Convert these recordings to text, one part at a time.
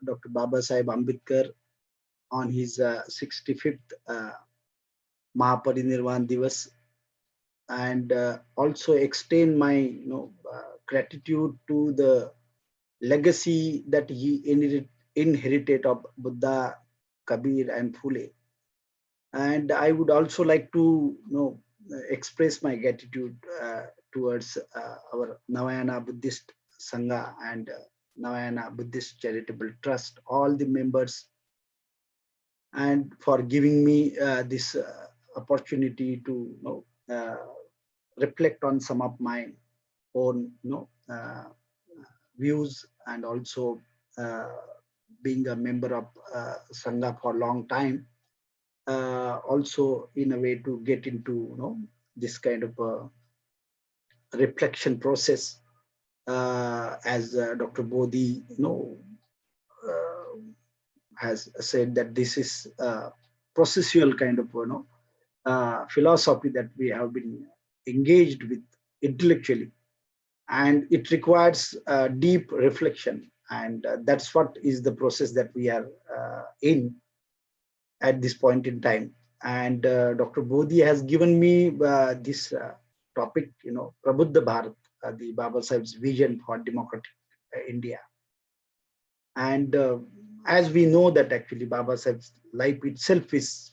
Dr. Babasaheb Ambedkar on his 65th Mahaparinirvan Divas, and also extend my gratitude to the legacy that he inherited of Buddha, Kabir, and Phule. And I would also like to express my gratitude towards our Navayana Buddhist Sangha and Navayana Buddhist Charitable Trust, all the members, and for giving me this opportunity to reflect on some of my own views, and also being a member of Sangha for a long time, also in a way to get into this kind of reflection process, as Dr.bodhi has said, that this is a processional kind of philosophy that we have been engaged with intellectually, and it requires deep reflection, and that's what is the process that we are in at this point in time. And Dr. Bodhi has given me this topic, Prabuddha Bharat, the Babasaheb's vision for democratic India. And as we know that actually Babasaheb's life itself is,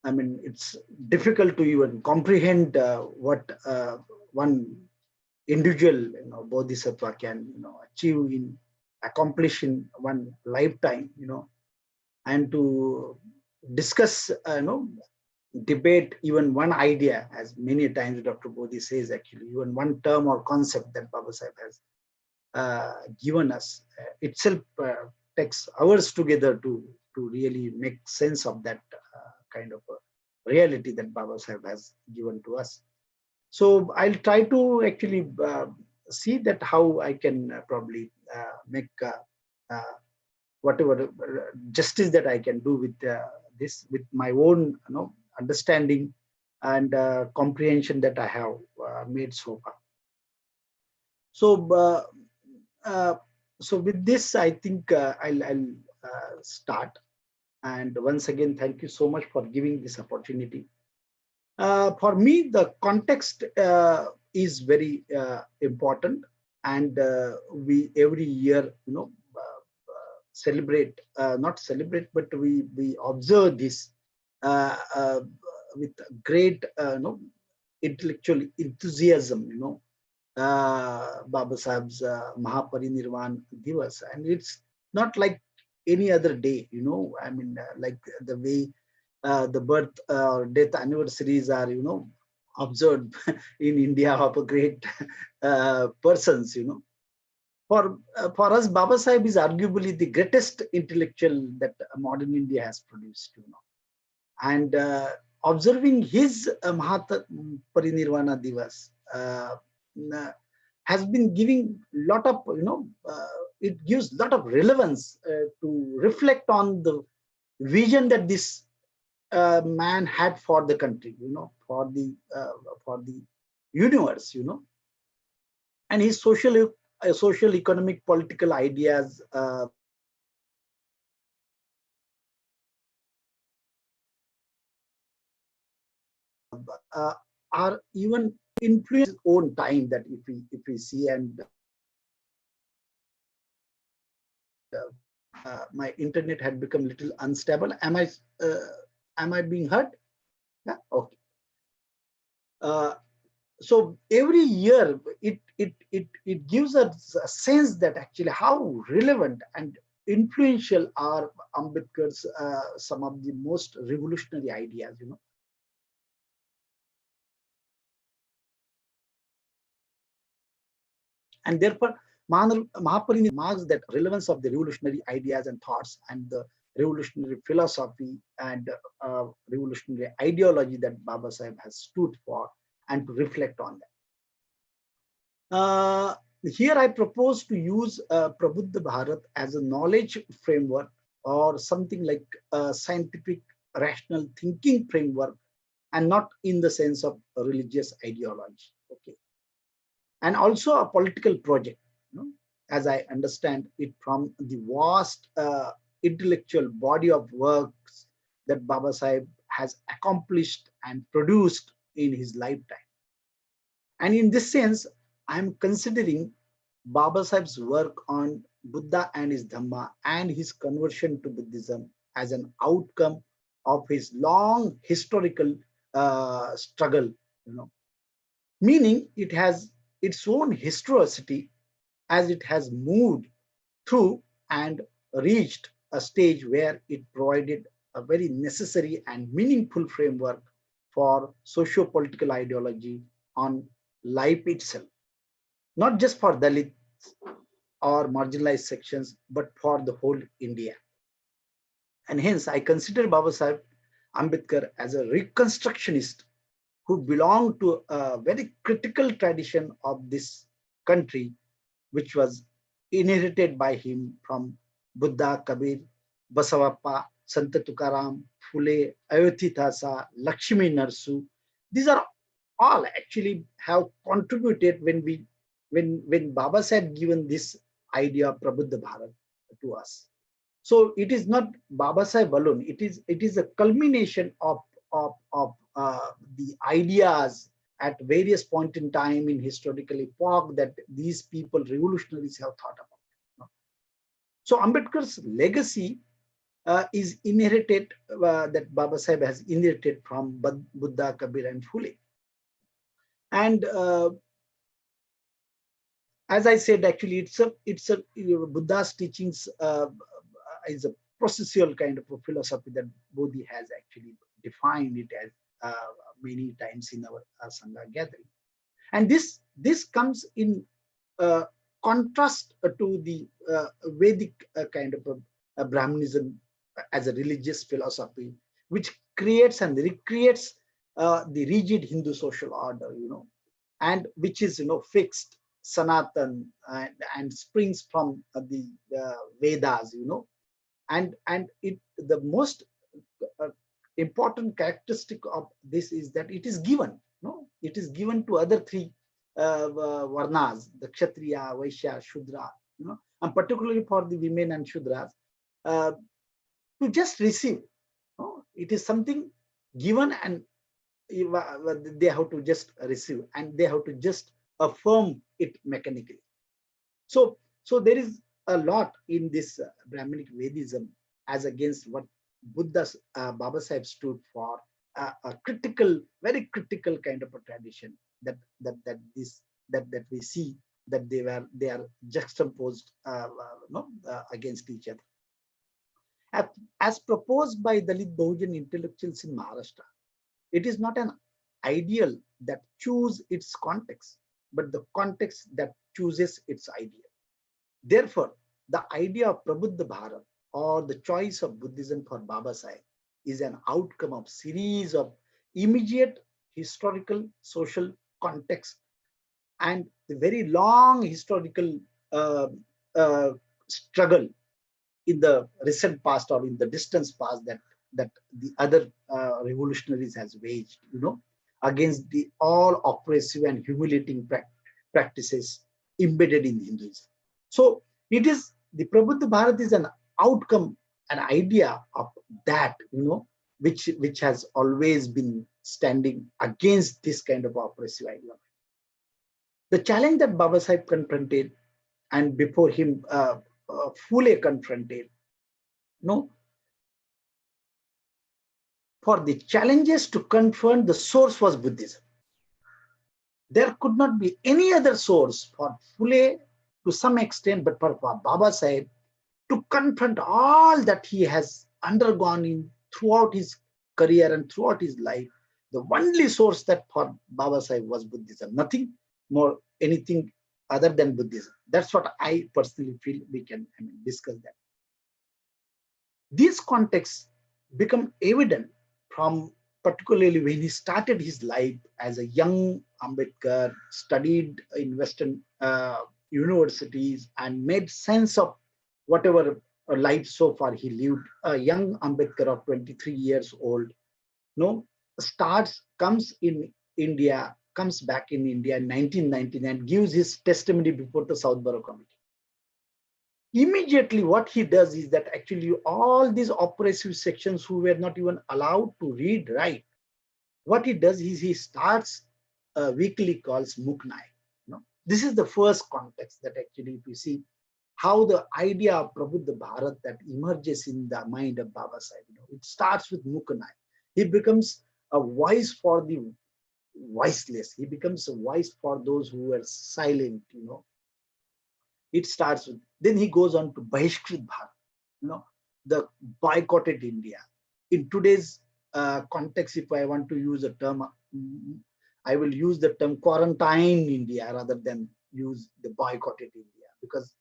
I mean, it's difficult to even comprehend what one individual, bodhisattva can, achieve, accomplish in one lifetime, and to discuss, debate even one idea, as many times Dr. Bodhi says, actually, even one term or concept that Babasaheb has given us itself takes hours together to really make sense of that kind of reality that Babasaheb has given to us. So I'll try to actually see that how I can probably make whatever justice that I can do with this, with my own understanding and comprehension that I have made so far. So so with this, I think I'll start. And once again, thank you so much for giving this opportunity. For me, the context is very important, and we every year, celebrate, not celebrate, but we observe this with great, intellectual enthusiasm, Babasaheb's Mahaparinirvan Divas, and it's not like any other day, I mean, like the way the birth or death anniversaries are, observed in India of a great persons, For us, Babasaheb is arguably the greatest intellectual that modern India has produced, And observing his Mahaparinirvana Divas has been giving lot of, it gives lot of relevance to reflect on the vision that this man had for the country, for the universe, and his social, economic, political ideas are even influenced his own time, that if we see, and my internet had become little unstable. Am I being heard? Yeah, okay. So every year it gives us a sense that actually how relevant and influential are Ambedkar's some of the most revolutionary ideas, And therefore, Mahaparinirvana marks that relevance of the revolutionary ideas and thoughts, and the revolutionary philosophy and revolutionary ideology that Babasaheb has stood for, and to reflect on that. Here I propose to use Prabuddha Bharat as a knowledge framework, or something like a scientific rational thinking framework, and not in the sense of a religious ideology. Okay. And also a political project, as I understand it from the vast intellectual body of works that Babasaheb has accomplished and produced in his lifetime. And in this sense, I'm considering Babasaheb's work on Buddha and his Dhamma and his conversion to Buddhism as an outcome of his long historical struggle, meaning it has its own historicity as it has moved through and reached a stage where it provided a very necessary and meaningful framework for socio-political ideology on life itself, not just for Dalits or marginalized sections, but for the whole India. And hence, I consider Babasaheb Ambedkar as a reconstructionist who belonged to a very critical tradition of this country, which was inherited by him from Buddha, Kabir, Basavappa, Santa Tukaram, Phule, Ayodhya, Lakshmi Narsu. These are all actually have contributed when Babasaheb given this idea of Prabuddha Bharat to us. So it is not Babasaheb alone. It is a culmination of the ideas at various point in time in historical epoch that these people, revolutionaries, have thought about. So Ambedkar's legacy is inherited, that Babasaheb has inherited from Buddha, Kabir, and Phule. And as I said, actually, it's a Buddha's teachings is a processional kind of a philosophy that Bodhi has actually defined it as many times in our Sangha gathering. And this comes in contrast to the Vedic kind of a Brahmanism as a religious philosophy, which creates and recreates the rigid Hindu social order, and which is fixed, Sanatan, and springs from the Vedas, and the most important characteristic of this is that it is given. It is given to other three varnas, the Kshatriya, Vaishya, Shudra, and particularly for the women and Shudras, to just receive. It is something given, and they have to just receive, and they have to just affirm it mechanically. So there is a lot in this Brahmanic Vedism as against what Buddha's Babasaheb stood for, a critical, very critical kind of a tradition that we see that they are juxtaposed against each other. As proposed by Dalit Bahujan intellectuals in Maharashtra, it is not an ideal that chooses its context, but the context that chooses its ideal. Therefore, the idea of Prabuddha Bharat, or the choice of Buddhism for Babasaheb, is an outcome of series of immediate historical social context and the very long historical struggle in the recent past or in the distant past that the other revolutionaries has waged, against the all oppressive and humiliating practices embedded in Hinduism. So it is the Prabuddha Bharat is an outcome, an idea of that, which has always been standing against this kind of oppressive ideology. The challenge that Babasaheb confronted, and before him Phule confronted, for the challenges to confront, the source was Buddhism. There could not be any other source for Phule to some extent, but for Babasaheb to confront all that he has undergone in throughout his career and throughout his life. The only source that for Babasaheb was Buddhism, nothing more, anything other than Buddhism. That's what I personally feel we can discuss that. These contexts become evident from particularly when he started his life as a young Ambedkar, studied in Western universities and made sense of whatever life so far he lived. A young Ambedkar of 23 years old, comes in India, comes back in India in 1999, gives his testimony before the South Borough Committee. immediately what he does is that actually all these oppressive sections who were not even allowed to read, write, what he does is he starts weekly calls Muknai. This is the first context that actually, if you see how the idea of Prabuddha Bharat that emerges in the mind of Babasaheb, it starts with Muknai. He becomes a voice for the voiceless. He becomes a voice for those who were silent. It starts with, then he goes on to Bahishkrit Bharat, the boycotted India. In today's context, if I want to use a term, I will use the term quarantine India rather than use the boycotted India, because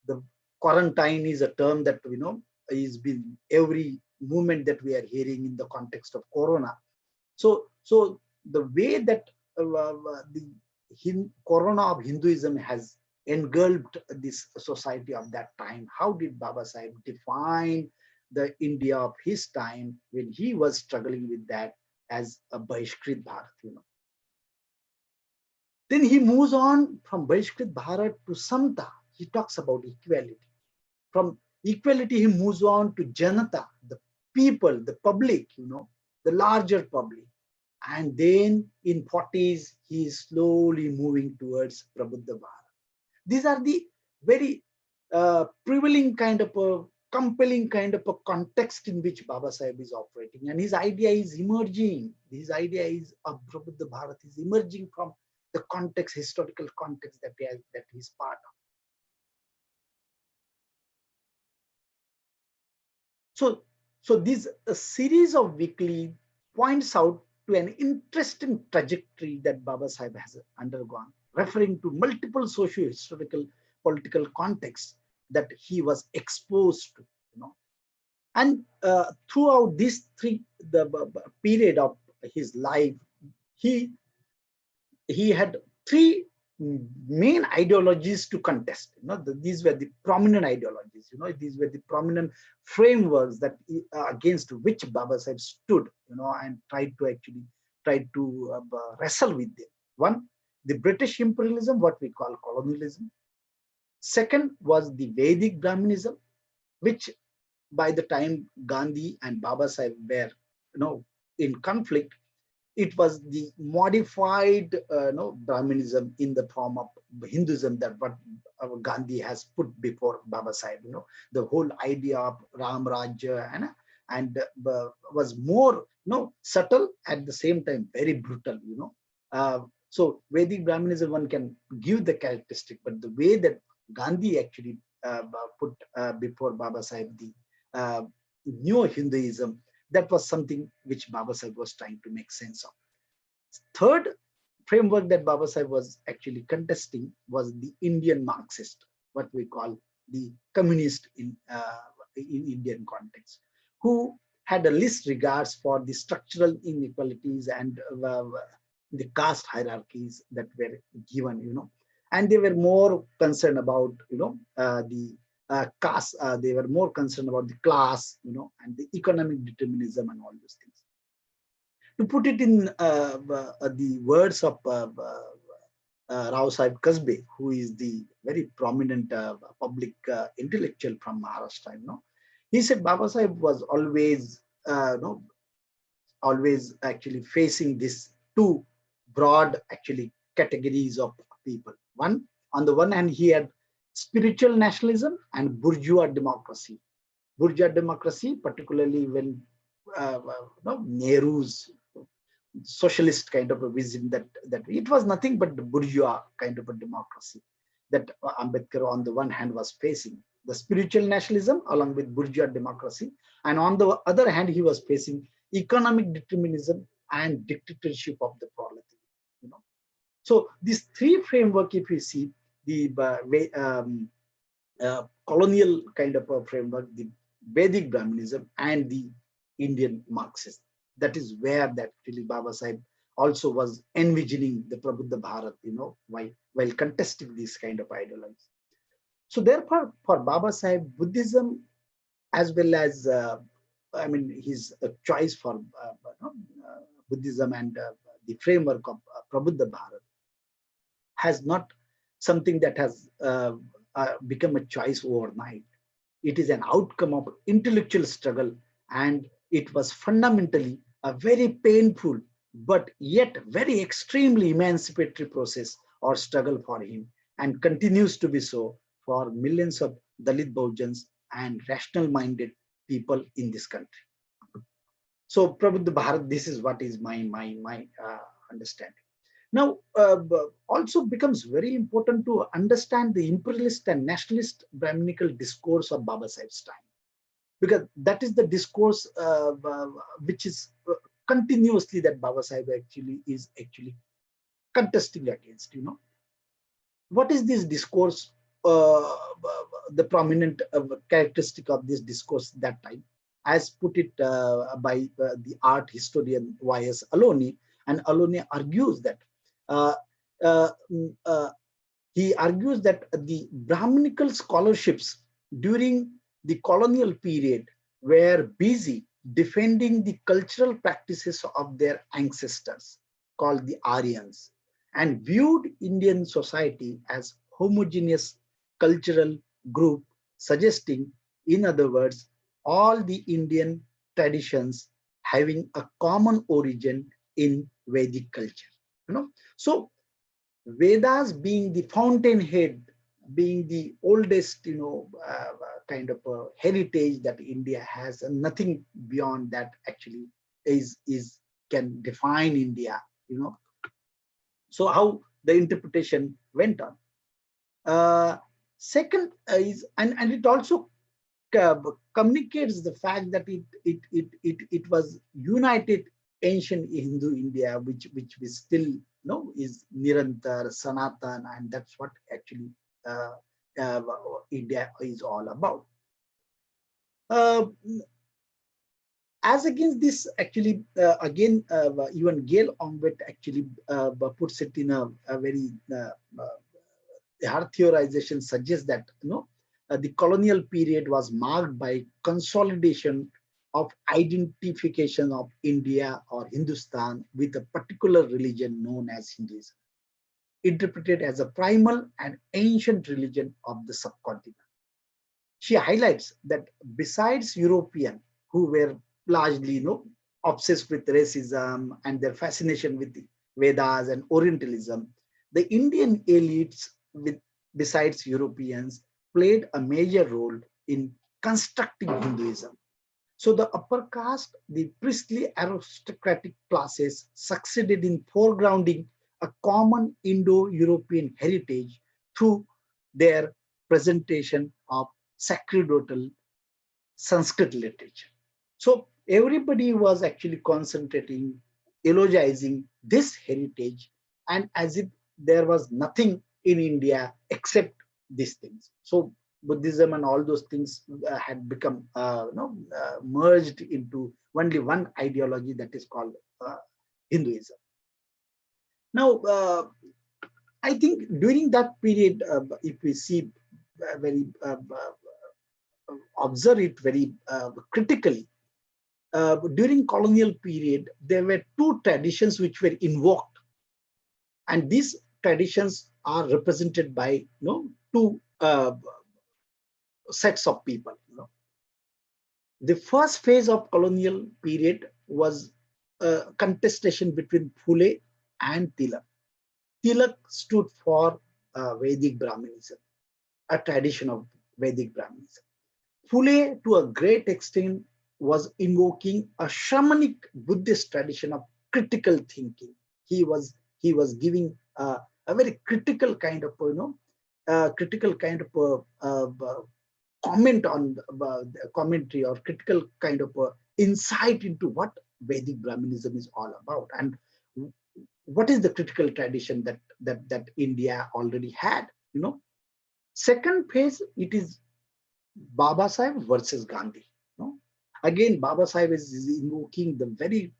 the quarantine is a term that is been every movement that we are hearing in the context of Corona. So the way that the Corona of Hinduism has engulfed this society of that time, how did Babasaheb define the India of his time when he was struggling with that as a Bahishkrit Bharat? Then he moves on from Bahishkrit Bharat to Samta. He talks about equality. From equality, he moves on to Janata, the people, the public, the larger public. And then in 40s, he is slowly moving towards Prabuddha Bharat. These are the very prevailing kind of a compelling kind of a context in which Babasaheb is operating. And his idea is emerging. His idea is of Prabuddha Bharat is emerging from the context, historical context that he's part of. So this a series of weekly points out to an interesting trajectory that Babasaheb has undergone, referring to multiple socio-historical political contexts that he was exposed to. And throughout the period of his life, he had three main ideologies to contest. These were the prominent ideologies. These were the prominent frameworks that against which Babasaheb stood. And tried to wrestle with them. One, the British imperialism, what we call colonialism. Second was the Vedic Brahmanism, which by the time Gandhi and Babasaheb were, in conflict, it was the modified Brahmanism in the form of Hinduism that what Gandhi has put before Babasaheb. The whole idea of Ram Rajya and was more subtle, at the same time very brutal. So Vedic Brahmanism, one can give the characteristic, but the way that Gandhi actually put before Babasaheb the new Hinduism, that was something which Babasaheb was trying to make sense of. Third framework that Babasaheb was actually contesting was the Indian Marxist, what we call the communist in Indian context, who had a least regards for the structural inequalities and the caste hierarchies that were given, and they were more concerned about, the caste. They were more concerned about the class, and the economic determinism and all those things. To put it in the words of Rao Sahib Kasbe, who is the very prominent public intellectual from Maharashtra, he said Babasaheb was always, always actually facing this two broad actually categories of people. One, on the one hand, he had spiritual nationalism and bourgeois democracy. Bourgeois democracy, particularly when Nehru's socialist kind of a vision that it was nothing but the bourgeois kind of a democracy that Ambedkar on the one hand was facing, the spiritual nationalism along with bourgeois democracy, and on the other hand he was facing economic determinism and dictatorship of the proletariat. So these three framework, if you see the colonial kind of a framework, the Vedic Brahmanism and the Indian Marxism, that is where that really Babasaheb also was envisioning the Prabuddha Bharat, while contesting these kind of ideologies. So therefore, for Babasaheb, Buddhism as well as his choice for Buddhism and the framework of Prabuddha Bharat has not something that has become a choice overnight. It is an outcome of intellectual struggle, and it was fundamentally a very painful but yet very extremely emancipatory process or struggle for him, and continues to be so for millions of Dalit Bahujans and rational-minded people in this country. So, Prabuddha Bharat, this is what is my understanding. Now, also becomes very important to understand the imperialist and nationalist Brahminical discourse of Babasaheb's time, because that is the discourse which is continuously that Babasaheb is contesting against. What is this discourse? The prominent characteristic of this discourse that time, as put it by the art historian Y.S. Aloni, and Aloni argues that uh, uh, mm, uh, he argues that the Brahminical scholarships during the colonial period were busy defending the cultural practices of their ancestors, called the Aryans, and viewed Indian society as homogeneous cultural group, suggesting, in other words, all the Indian traditions having a common origin in Vedic culture. So Vedas being the fountainhead, being the oldest, kind of a heritage that India has, and nothing beyond that actually is can define India. So how the interpretation went on. Second is, and it also communicates the fact that it was united ancient Hindu India, which we still know is Nirantar, Sanatan, and that's what actually uh, uh, India is all about. Uh, as against this, actually, again, even Gail Ombet actually puts it in a very her theorization suggests that the colonial period was marked by consolidation of identification of India or Hindustan with a particular religion known as Hinduism, interpreted as a primal and ancient religion of the subcontinent. She highlights that besides European, who were largely obsessed with racism and their fascination with the Vedas and Orientalism, the Indian elites, besides Europeans, played a major role in constructing Hinduism. So the upper caste, the priestly aristocratic classes, succeeded in foregrounding a common Indo-European heritage through their presentation of sacerdotal Sanskrit literature. So everybody was actually concentrating, eulogizing this heritage, and as if there was nothing in India except these things. So Buddhism and all those things had become merged into only one ideology, that is called Hinduism. Now, I think during that period, if we see very observe it very critically, during colonial period, there were two traditions which were invoked, and these traditions are represented by two sets of people. The first phase of colonial period was a contestation between Phule and Tilak. Tilak stood for Vedic Brahmanism, a tradition of Vedic Brahmanism. Phule, to a great extent, was invoking a shamanic Buddhist tradition of critical thinking. He was giving a very critical kind of comment on commentary, or critical kind of insight into what Vedic Brahmanism is all about, and what is the critical tradition that India already had. Second phase, it is Babasaheb versus Gandhi. Again, Babasaheb is invoking the very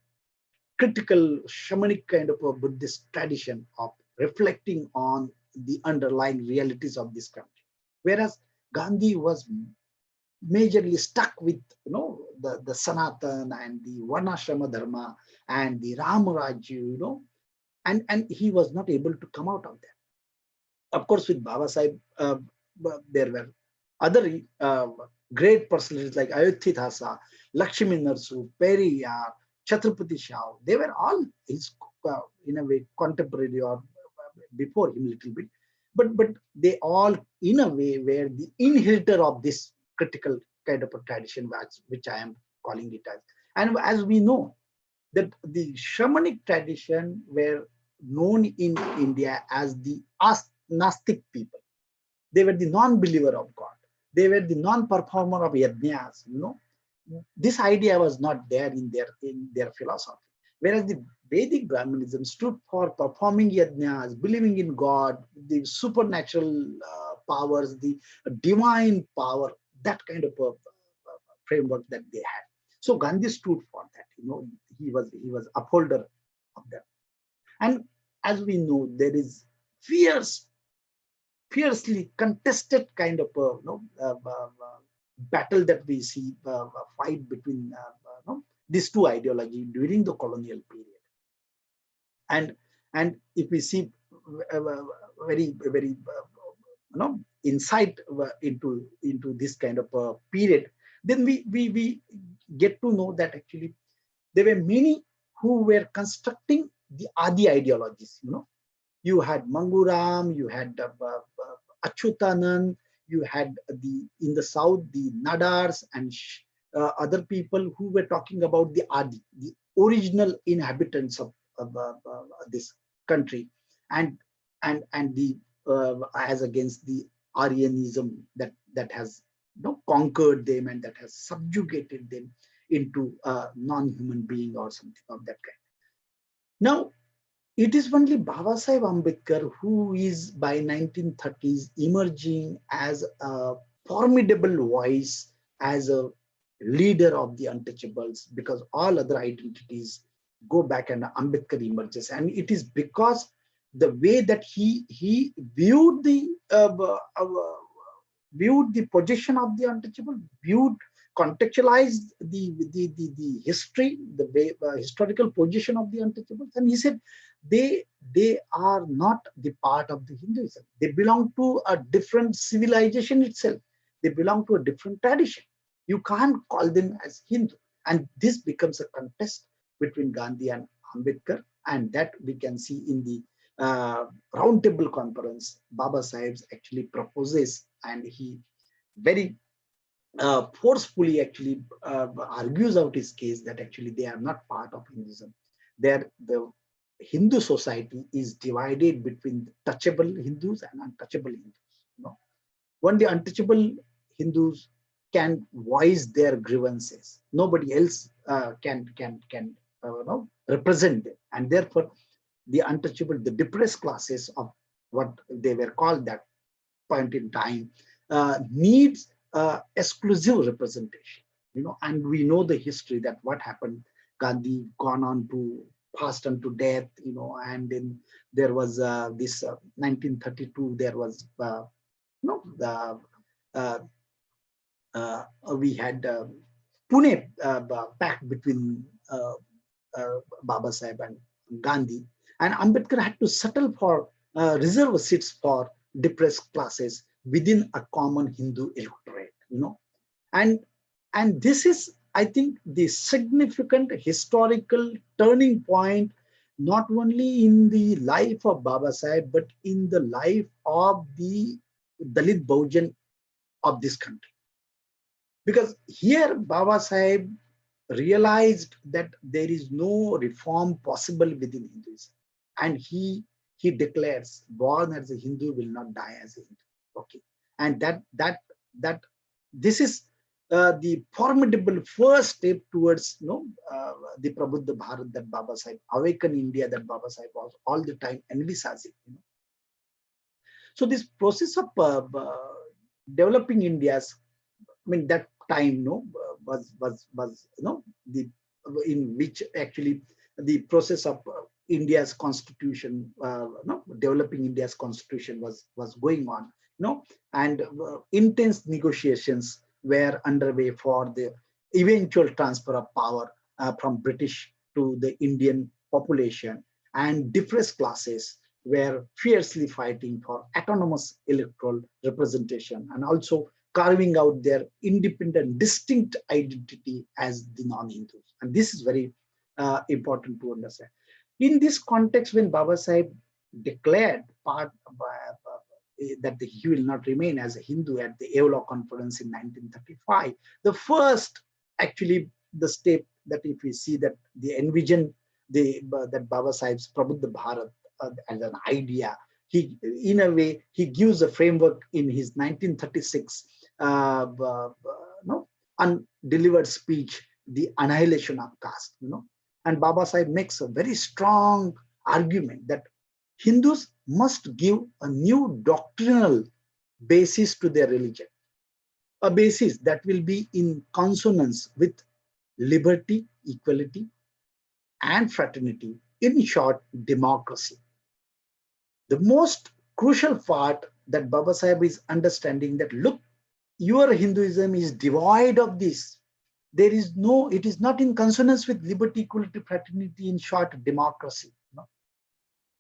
critical shamanic kind of a Buddhist tradition of reflecting on the underlying realities of this country, whereas Gandhi was majorly stuck with the Sanatan and the Varnashrama Dharma and the Ramarajya, and he was not able to come out of that. Of course, with Babasaheb, there were other great personalities like Ayodhya, Lakshmi Narsu, Periyar, Chhatrapati Shah. They were all his, in a way, contemporary or before him a little bit, but they all in a way were the inheritor of this critical kind of a tradition, which I am calling it as. And as we know that the shamanic tradition were known in India as the Gnostic people. They were the non-believer of God. They were the non-performer of yajnas. This idea was not there in their philosophy. Whereas the Vedic Brahmanism stood for performing yajnas, believing in God, the supernatural powers, the divine power, that kind of a framework that they had. So Gandhi stood for that. He was upholder of that. And as we know, there is fiercely contested kind of a battle that we see, fight between these two ideologies during the colonial period. And if we see very insight into this kind of a period, then we get to know that actually there were many who were constructing the Adi ideologies. You had Manguram, you had Achyutanand, you had in the south the Nadars and other people who were talking about the Adi, the original inhabitants of this country, and the as against the Aryanism that has conquered them and that has subjugated them into a non-human being or something of that kind. Now, it is only Babasaheb Ambedkar who is by 1930s emerging as a formidable voice, as a leader of the untouchables, because all other identities go back and Ambedkar emerges. And it is because the way that he viewed the position of the untouchable, contextualized the history, the way historical position of the untouchables, and he said they are not the part of the Hinduism. They belong to a different civilization itself. They belong to a different tradition. You can't call them as Hindu. And this becomes a contest between Gandhi and Ambedkar, and that we can see in the roundtable conference. Babasaheb actually proposes, and he very forcefully actually argues out his case that actually they are not part of Hinduism. The Hindu society is divided between touchable Hindus and untouchable Hindus. Only untouchable Hindus can voice their grievances. Nobody else can represent them, and therefore the untouchable, the depressed classes of what they were called that point in time, needs exclusive representation. And we know the history that what happened. Gandhi gone on to passed unto death, and then there was this 1932. There was we had Pune pact between Babasaheb and Gandhi, and Ambedkar had to settle for reserve seats for depressed classes within a common Hindu electorate. And this is, I think, the significant historical turning point, not only in the life of Babasaheb, but in the life of the Dalit Bahujan of this country. Because here Babasaheb realized that there is no reform possible within Hinduism. And he declares, born as a Hindu will not die as a Hindu. Okay. And that this is the formidable first step towards the Prabuddha Bharat that Babasaheb, awaken India that Babasaheb was all the time envisaging. So this process of developing India's, that time was the in which actually the process of India's constitution, developing India's constitution was going on, and intense negotiations were underway for the eventual transfer of power from British to the Indian population, and depressed classes were fiercely fighting for autonomous electoral representation and also carving out their independent, distinct identity as the non-Hindus. And this is very important to understand. In this context, when Babasaheb declared that he will not remain as a Hindu at the Eola conference in 1935, the first, actually, the step that if we see that they envision that Babasaheb's Prabuddha Bharat as an idea, he, in a way, he gives a framework in his 1936 undelivered speech, The Annihilation of Caste. And Babasaheb makes a very strong argument that Hindus must give a new doctrinal basis to their religion, a basis that will be in consonance with liberty, equality, and fraternity, in short, democracy. The most crucial part that Babasaheb is understanding that, look, your Hinduism is devoid of this. There is no, it is not in consonance with liberty, equality, fraternity, in short, democracy.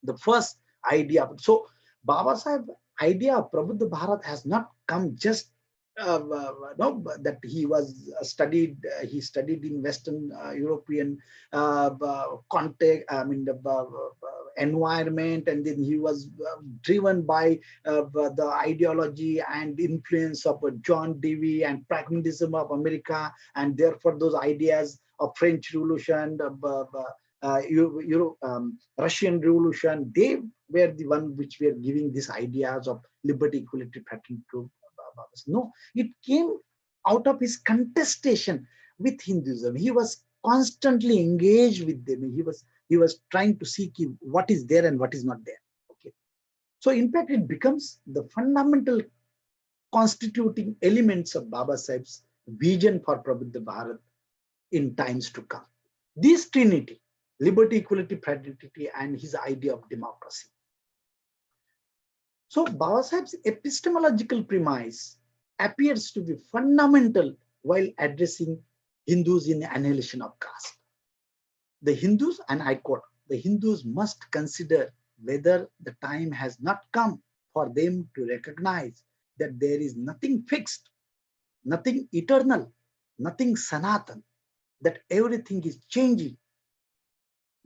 The first idea. So Babasaheb's idea of Prabuddha Bharat has not come just that he was studied. He studied in Western European context. I mean the environment, and then he was driven by the ideology and influence of John Dewey and pragmatism of America, and therefore those ideas of French Revolution, Russian Revolution, they were the one which were giving these ideas of liberty, equality, fraternity to Babas. No, it came out of his contestation with Hinduism. He was constantly engaged with them. He was trying to seek what is there and what is not there. Okay, so in fact, it becomes the fundamental constituting elements of Babasaheb's vision for Prabuddha Bharat in times to come. This trinity, liberty, equality, fraternity, and his idea of democracy. So Babasaheb's epistemological premise appears to be fundamental while addressing Hindus in the annihilation of caste. The Hindus, and I quote, the Hindus must consider whether the time has not come for them to recognize that there is nothing fixed, nothing eternal, nothing sanatan, that everything is changing,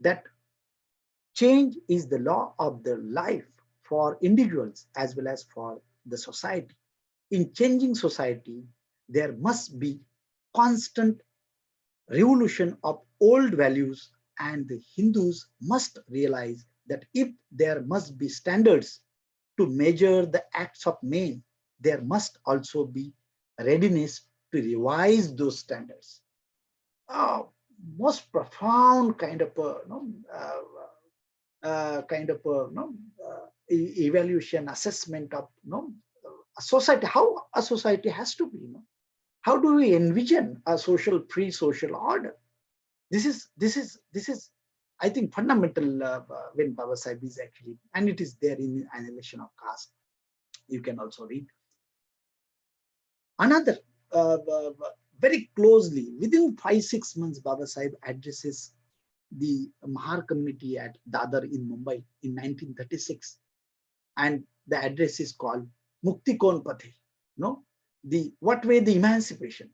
that change is the law of their life for individuals as well as for the society. In changing society, there must be constant revolution of old values, and the Hindus must realize that if there must be standards to measure the acts of men, there must also be readiness to revise those standards. Most profound kind of evaluation, assessment of a society, how a society has to be. How do we envision a free social order? This is, I think, fundamental when Babasaheb is actually, and it is there in Annihilation of Caste. You can also read. Another, very closely, within 5-6 months, Babasaheb addresses the Mahar community at Dadar in Mumbai in 1936. And the address is called Mukti Kon Pathe. What way the emancipation,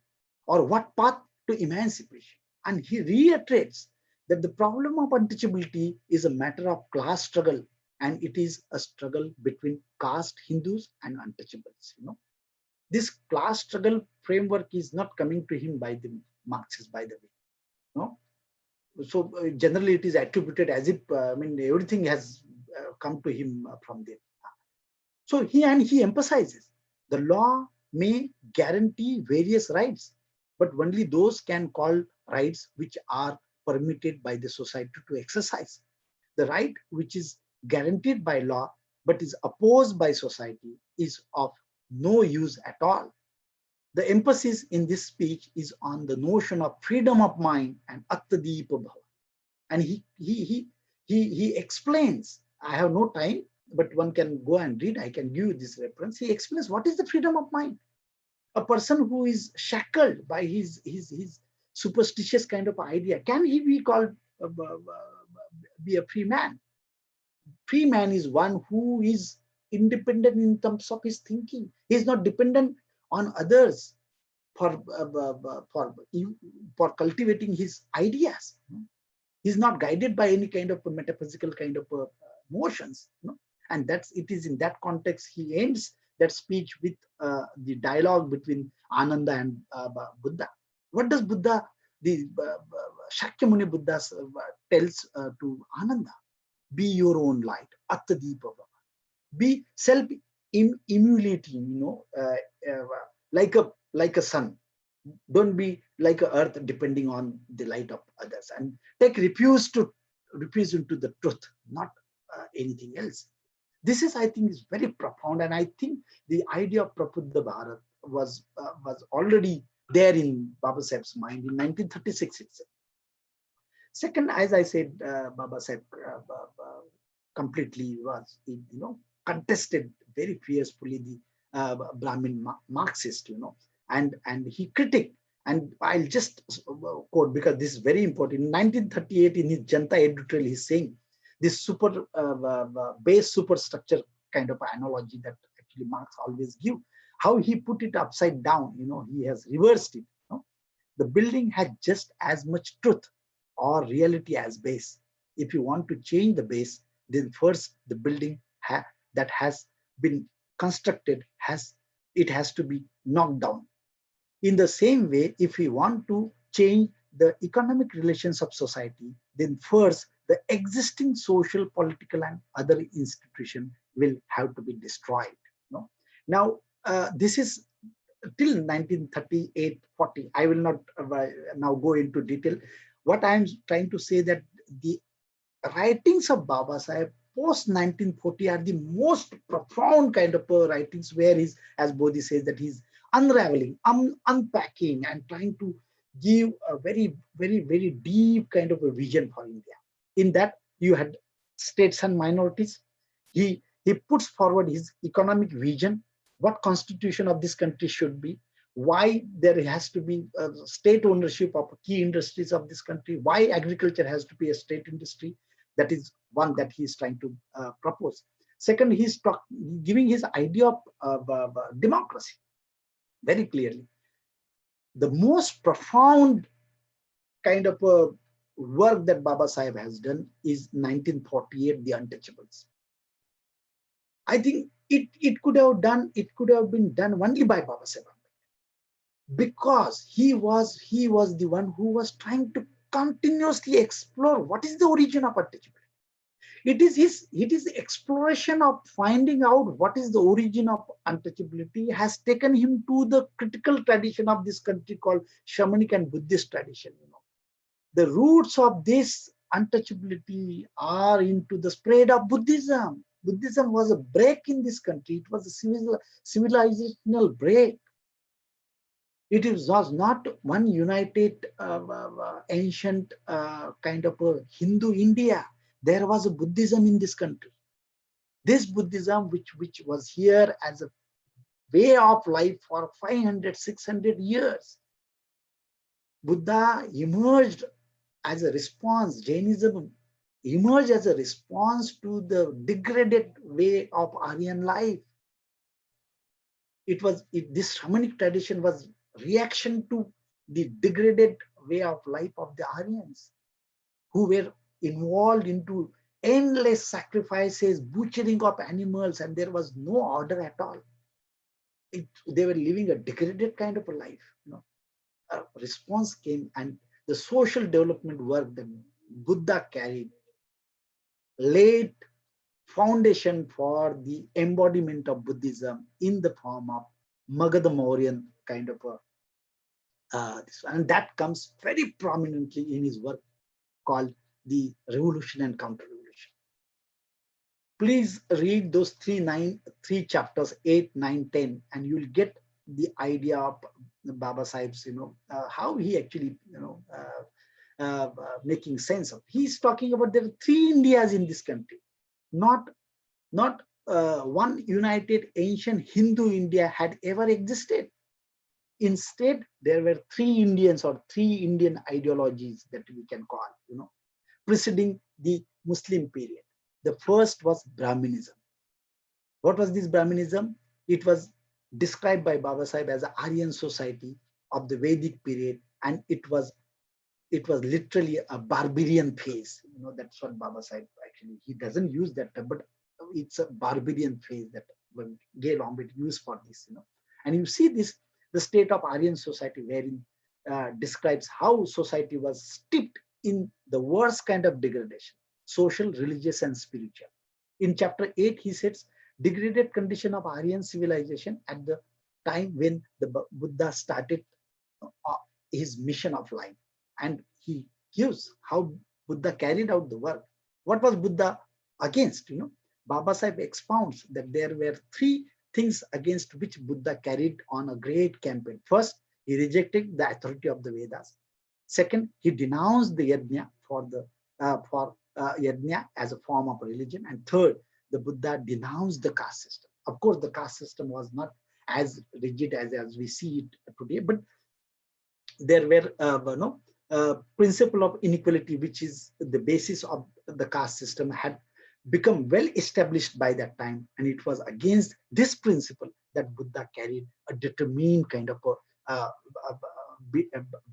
or what path to emancipation. And he reiterates that the problem of untouchability is a matter of class struggle, and it is a struggle between caste Hindus and untouchables. This class struggle framework is not coming to him by the Marxists, by the way. So generally it is attributed as if everything has come to him from there. So he emphasizes the law may guarantee various rights, but only those can call rights which are permitted by the society to exercise. The right which is guaranteed by law but is opposed by society is of no use at all. The emphasis in this speech is on the notion of freedom of mind and Attadipa Bhava. And he explains, I have no time, but one can go and read, I can give you this reference. He explains what is the freedom of mind. A person who is shackled by his superstitious kind of idea, can he be called be a free man? free man is one who is independent in terms of his thinking. He is not dependent on others for cultivating his ideas. He's not guided by any kind of metaphysical kind of motions. And that's it is in that context he ends that speech with the dialogue between Ananda and Buddha. What does Buddha, the Shakyamuni Buddha tells to Ananda? Be your own light, Attadipa. Be self-emulating, like a sun. Don't be like a earth depending on the light of others, and take refuge into the truth, not anything else. This is, I think, is very profound, and I think the idea of Prabuddha Bharat was already there in Babasaheb's mind in 1936 itself. Second, as I said, Babasaheb completely was, contested very fiercely the Brahmin Marxist, and he critiqued. And I'll just quote, because this is very important. In 1938, in his Janta editorial, he's saying this base superstructure kind of analogy that actually Marx always give. How he put it upside down, he has reversed it. The building had just as much truth or reality as base. If you want to change the base, then first the building that has been constructed has to be knocked down. In the same way, if we want to change the economic relations of society, then first the existing social, political, and other institution will have to be destroyed. Now, this is till 1938-40. I will not now go into detail. What I am trying to say that the writings of Babasaheb post 1940 are the most profound kind of writings, where he's, as Bodhi says, that he's unraveling, unpacking, and trying to give a very, very, very deep kind of a vision for India. In that, you had states and minorities. He puts forward his economic vision, what constitution of this country should be, why there has to be state ownership of key industries of this country, why agriculture has to be a state industry. That is one that he is trying to propose. Second, he's giving his idea of democracy very clearly. The most profound kind of work that Babasaheb has done is 1948, The Untouchables. I think it could have been done only by Babasaheb, because he was the one who was trying to continuously explore what is the origin of untouchability. It is the exploration of finding out what is the origin of untouchability has taken him to the critical tradition of this country called shamanic and Buddhist tradition. The roots of this untouchability are into the spread of Buddhism. Buddhism was a break in this country. It was a civilizational break. It was not one united ancient kind of a Hindu India. There was a Buddhism in this country. This Buddhism, which was here as a way of life for 500, 600 years. Buddha emerged as a response, Jainism emerged as a response to the degraded way of Aryan life. This shamanic tradition was reaction to the degraded way of life of the Aryans, who were involved into endless sacrifices, butchering of animals, and there was no order at all. They were living a degraded kind of a life. A response came, and the social development work that Buddha carried laid foundation for the embodiment of Buddhism in the form of Magadha Mauryan kind of this, and that comes very prominently in his work called The Revolution and Counter-Revolution. Please read those three chapters, 8, 9, 10, and you'll get the idea of Babasaheb's, how he actually, making sense of. He's talking about there are three Indias in this country, not one united ancient Hindu India had ever existed. Instead, there were three Indians or three Indian ideologies that we can call, preceding the Muslim period. The first was Brahmanism. What was this Brahmanism? It was described by Babasaheb as an Aryan society of the Vedic period, and it was literally a barbarian phase. That's what Babasaheb actually, he doesn't use that term, but it's a barbarian phase that Gail Ombit used for this. And you see this, the state of Aryan society, wherein describes how society was steeped in the worst kind of degradation, social, religious, and spiritual. In chapter 8, he says, degraded condition of Aryan civilization at the time when the Buddha started his mission of life. And he gives how Buddha carried out the work. What was Buddha against? Babasaheb expounds that there were three things against which Buddha carried on a great campaign. First, he rejected the authority of the Vedas. Second, he denounced the yajna for yajna as a form of religion. And third, the Buddha denounced the caste system. Of course, the caste system was not as rigid as we see it today, but there were principle of inequality, which is the basis of the caste system, had become well established by that time, and it was against this principle that Buddha carried a determined kind of a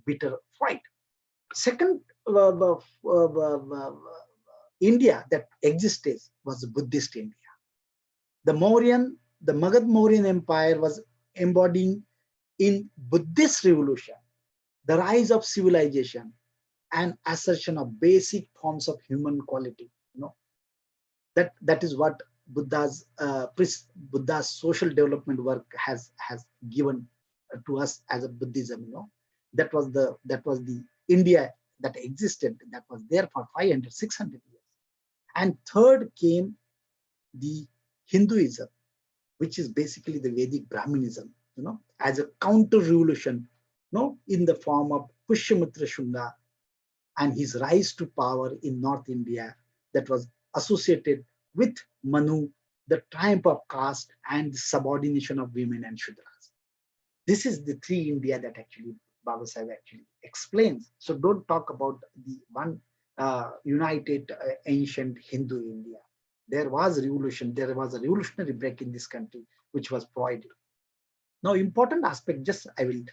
bitter fight. Second, India that existed was Buddhist India. The Magad Mauryan Empire was embodying in Buddhist revolution the rise of civilization and assertion of basic forms of human quality. That is what Buddha's social development work has given to us as a Buddhism. That was the India that existed, that was there for 500, 600 years. And third came the Hinduism, which is basically the Vedic Brahmanism, as a counter-revolution, in the form of Pushyamitra Shunga and his rise to power in North India, that was associated with Manu, the triumph of caste, and the subordination of women and Shudras. This is the three India that actually Babasaheb actually explains. So don't talk about the one united ancient Hindu India. There was revolution, there was a revolutionary break in this country, which was provided. Now, important aspect, just I will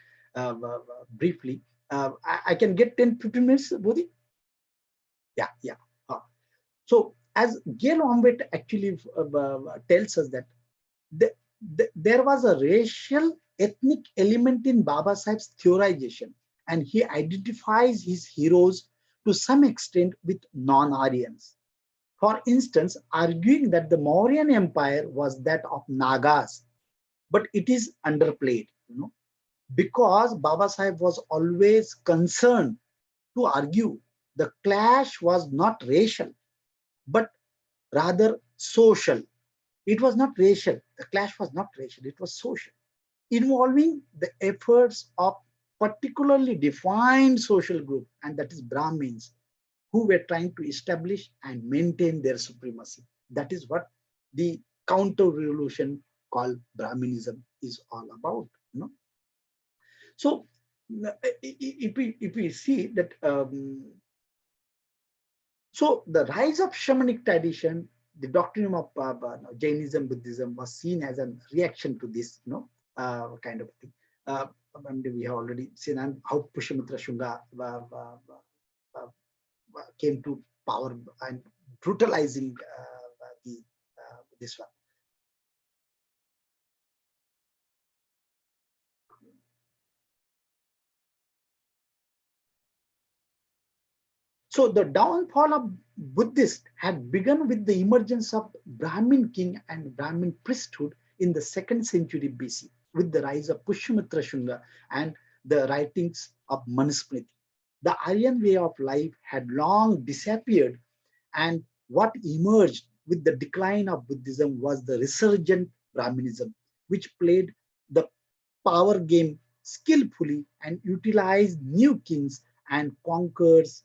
briefly, I can get 10-15 minutes, Bodhi? Yeah. So as Gail Ombit actually tells us that there was a racial ethnic element in Babasaheb's theorization, and he identifies his heroes to some extent with non-Aryans. For instance, arguing that the Mauryan Empire was that of Nagas, but it is underplayed, because Babasaheb was always concerned to argue the clash was not racial, but rather social. It was not racial. The clash was not racial. It was social, involving the efforts of particularly defined social group, and that is Brahmins, who were trying to establish and maintain their supremacy. That is what the counter-revolution called Brahmanism is all about. So if we see that, so the rise of shamanic tradition, the doctrine of Jainism, Buddhism was seen as a reaction to this, kind of thing. And we have already seen how Pushyamitra Shunga came to power and brutalizing this one. So the downfall of Buddhists had begun with the emergence of Brahmin king and Brahmin priesthood in the 2nd century BC, with the rise of Pushyamitra Shunga and the writings of Manusmriti. The Aryan way of life had long disappeared, and what emerged with the decline of Buddhism was the resurgent Brahmanism, which played the power game skillfully and utilized new kings and conquers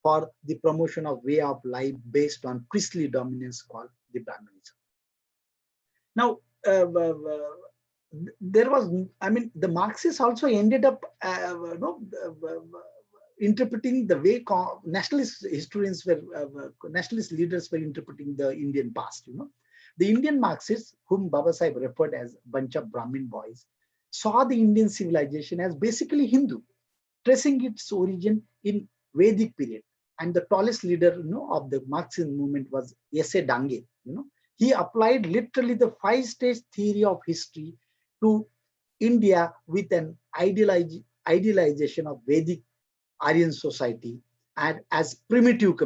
for the promotion of way of life based on priestly dominance, called the Brahmanism. Now, there was, the Marxists also ended up, interpreting the way nationalist historians were, nationalist leaders were interpreting the Indian past. The Indian Marxists, whom Babasaheb referred as bunch of Brahmin boys, saw the Indian civilization as basically Hindu, tracing its origin in Vedic period. And the tallest leader, of the Marxist movement was S.A. Dange. He applied literally the 5-stage theory of history to India with an idealization of Vedic Aryan society and as primitive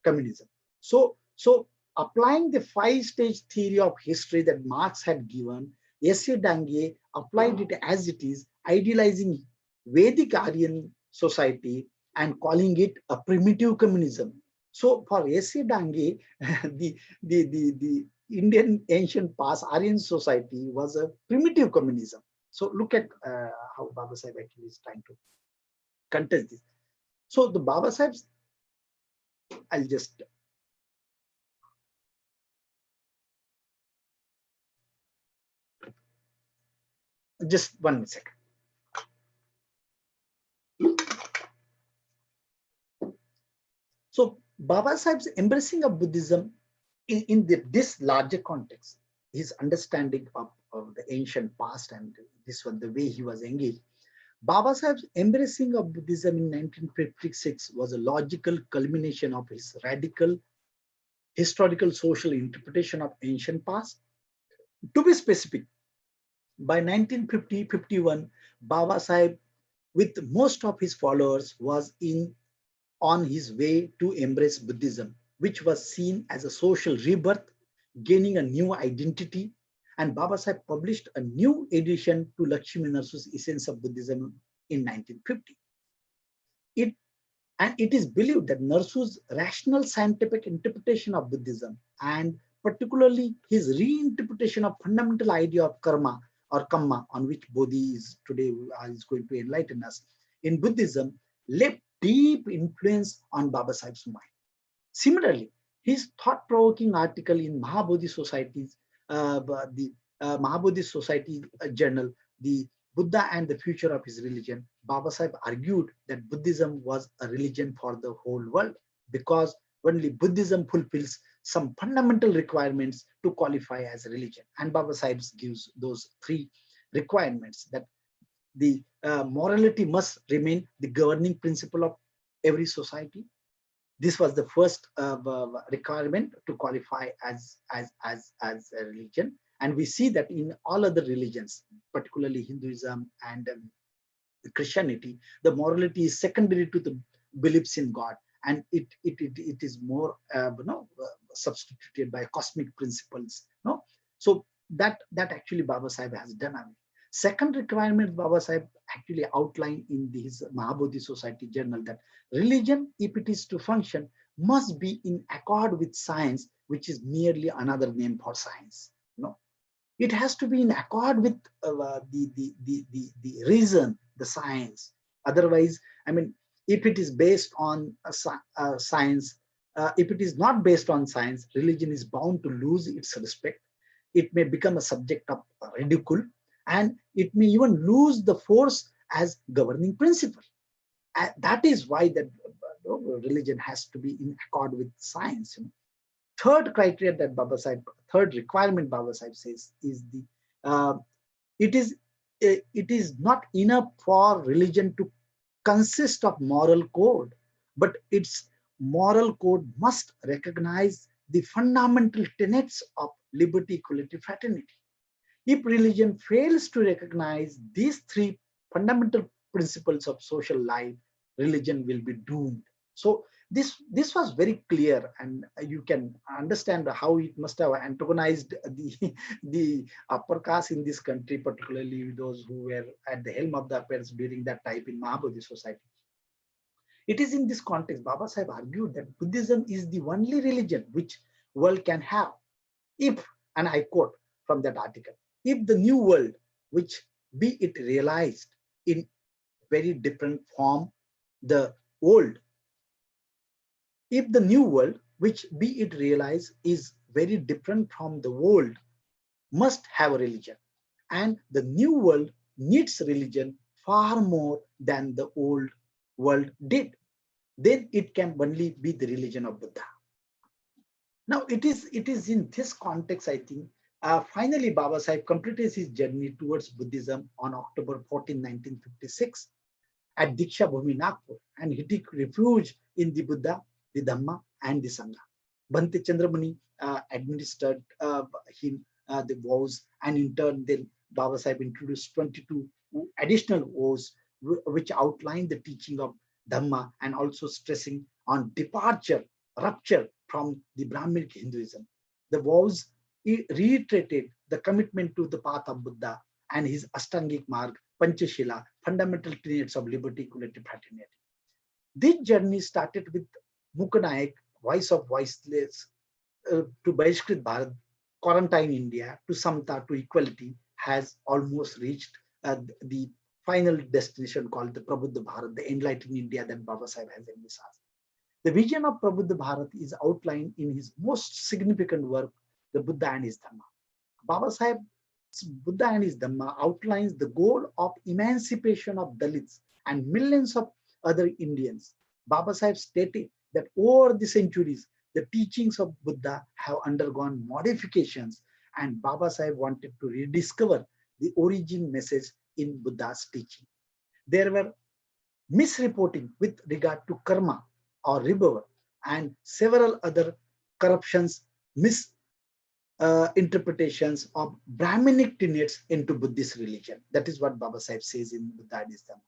communism. So applying the 5-stage theory of history that Marx had given, S.A. Dange applied it as it is, idealizing Vedic Aryan society and calling it a primitive communism. So for S.A. Dange, the Indian ancient past Aryan society was a primitive communism. So look at how Babasaheb actually is trying to contest this. So the Babasaheb's, I'll just one second. So Babasaheb's embracing of Buddhism in this larger context, his understanding of the ancient past, and this was the way he was engaged. Babasaheb's embracing of Buddhism in 1956 was a logical culmination of his radical historical social interpretation of ancient past. To be specific, by 1950-51, Babasaheb, with most of his followers, was on his way to embrace Buddhism, which was seen as a social rebirth, gaining a new identity. And Babasaheb published a new edition to Lakshmi Narsu's Essence of Buddhism in 1950. It is believed that Narsu's rational scientific interpretation of Buddhism, and particularly his reinterpretation of fundamental idea of karma or kamma, on which Bodhi is today is going to enlighten us, in Buddhism, left deep influence on Babasaheb's mind. Similarly, his thought-provoking article in Mahabodhi Society's Mahabodhi Society journal, The Buddha and the Future of His Religion, Babasaheb argued that Buddhism was a religion for the whole world because only Buddhism fulfills some fundamental requirements to qualify as a religion. And Babasaheb gives those 3 requirements: that the morality must remain the governing principle of every society. This was the first requirement to qualify as a religion. And we see that in all other religions, particularly Hinduism and Christianity, the morality is secondary to the beliefs in God, and it is more substituted by cosmic principles. So that actually Babasaheb has done away. Second requirement Babasaheb actually outlined in his Mahabodhi Society journal, that religion, if it is to function, must be in accord with science, which is merely another name for science. It has to be in accord with the reason, the science. Otherwise, if it is based on science, if it is not based on science, religion is bound to lose its respect. It may become a subject of ridicule, and it may even lose the force as governing principle. That is why that religion has to be in accord with science. Third criteria that third requirement Babasaheb says is it is not enough for religion to consist of moral code, but its moral code must recognize the fundamental tenets of liberty, equality, fraternity. If religion fails to recognize these 3 fundamental principles of social life, religion will be doomed. So this was very clear, and you can understand how it must have antagonized the upper caste in this country, particularly those who were at the helm of the affairs during that time in Mahabodhi Society. It is in this context Babasaheb argued that Buddhism is the only religion which world can have if, and I quote from that article, if the new world, which be it realized in very different form, the old, if the new world, which be it realized is very different from the old, must have a religion, and the new world needs religion far more than the old world did, then it can only be the religion of Buddha. Now, it is in this context, I think, finally Babasaheb completed his journey towards Buddhism on October 14, 1956 at Diksha Bhumi, Nagpur, and he took refuge in the Buddha, the Dhamma, and the Sangha. Bhante Chandramani administered him the vows, and in turn, then Babasaheb introduced 22 additional vows, which outlined the teaching of Dhamma and also stressing on rupture from the Brahminic Hinduism. The vows reiterated the commitment to the path of Buddha and his Ashtangik Marg, Panchashila, fundamental tenets of liberty, equality, fraternity. This journey started with Mukanayak, voice of voiceless, to Bahishkrit Bharat, quarantine India, to Samta, to equality, has almost reached the final destination called the Prabuddha Bharat, the enlightened India that Babasaheb has envisaged. The vision of Prabuddha Bharat is outlined in his most significant work, The Buddha and His Dhamma. Babasaheb's Buddha and His Dhamma outlines the goal of emancipation of Dalits and millions of other Indians. Babasaheb stated that over the centuries, the teachings of Buddha have undergone modifications, and Babasaheb wanted to rediscover the origin message in Buddha's teaching. There were misreporting with regard to karma or rebirth and several other corruptions, misinterpretations of Brahminic tenets into Buddhist religion. That is what Babasaheb says in Buddha and His Dhamma.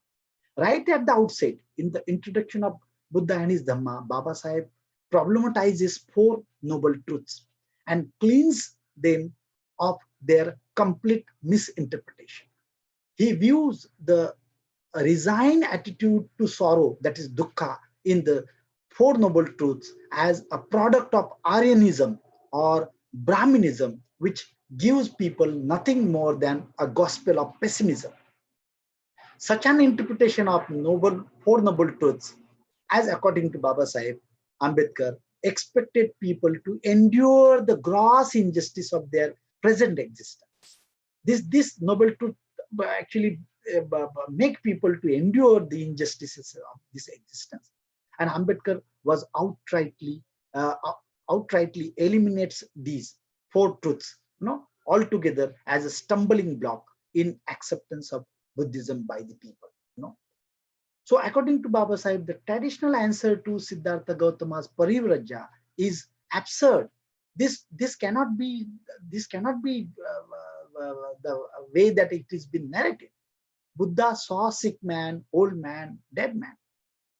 Right at the outset, in the introduction of Buddha and His Dhamma, Babasaheb problematizes 4 noble truths and cleans them of their complete misinterpretation. He views the resigned attitude to sorrow, that is dukkha, in the 4 noble truths as a product of Aryanism or Brahmanism, which gives people nothing more than a gospel of pessimism. Such an interpretation of 4 noble truths, as according to Babasaheb, Ambedkar expected people to endure the gross injustice of their present existence. This noble truth actually make people to endure the injustices of this existence. And Ambedkar was outrightly eliminates these 4 truths, altogether as a stumbling block in acceptance of Buddhism by the people. So according to Babasaheb, the traditional answer to Siddhartha Gautama's Parivraja is absurd. This cannot be the way that it has been narrated. Buddha saw sick man, old man, dead man.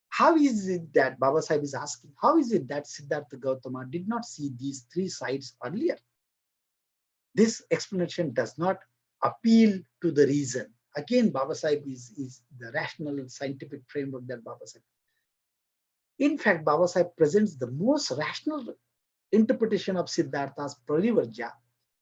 How is it that, Babasaheb is asking, how is it that Siddhartha Gautama did not see these 3 sides earlier? This explanation does not appeal to the reason. Again, Babasaheb is the rational scientific framework that Babasaheb. In fact, Babasaheb presents the most rational interpretation of Siddhartha's Parivarja,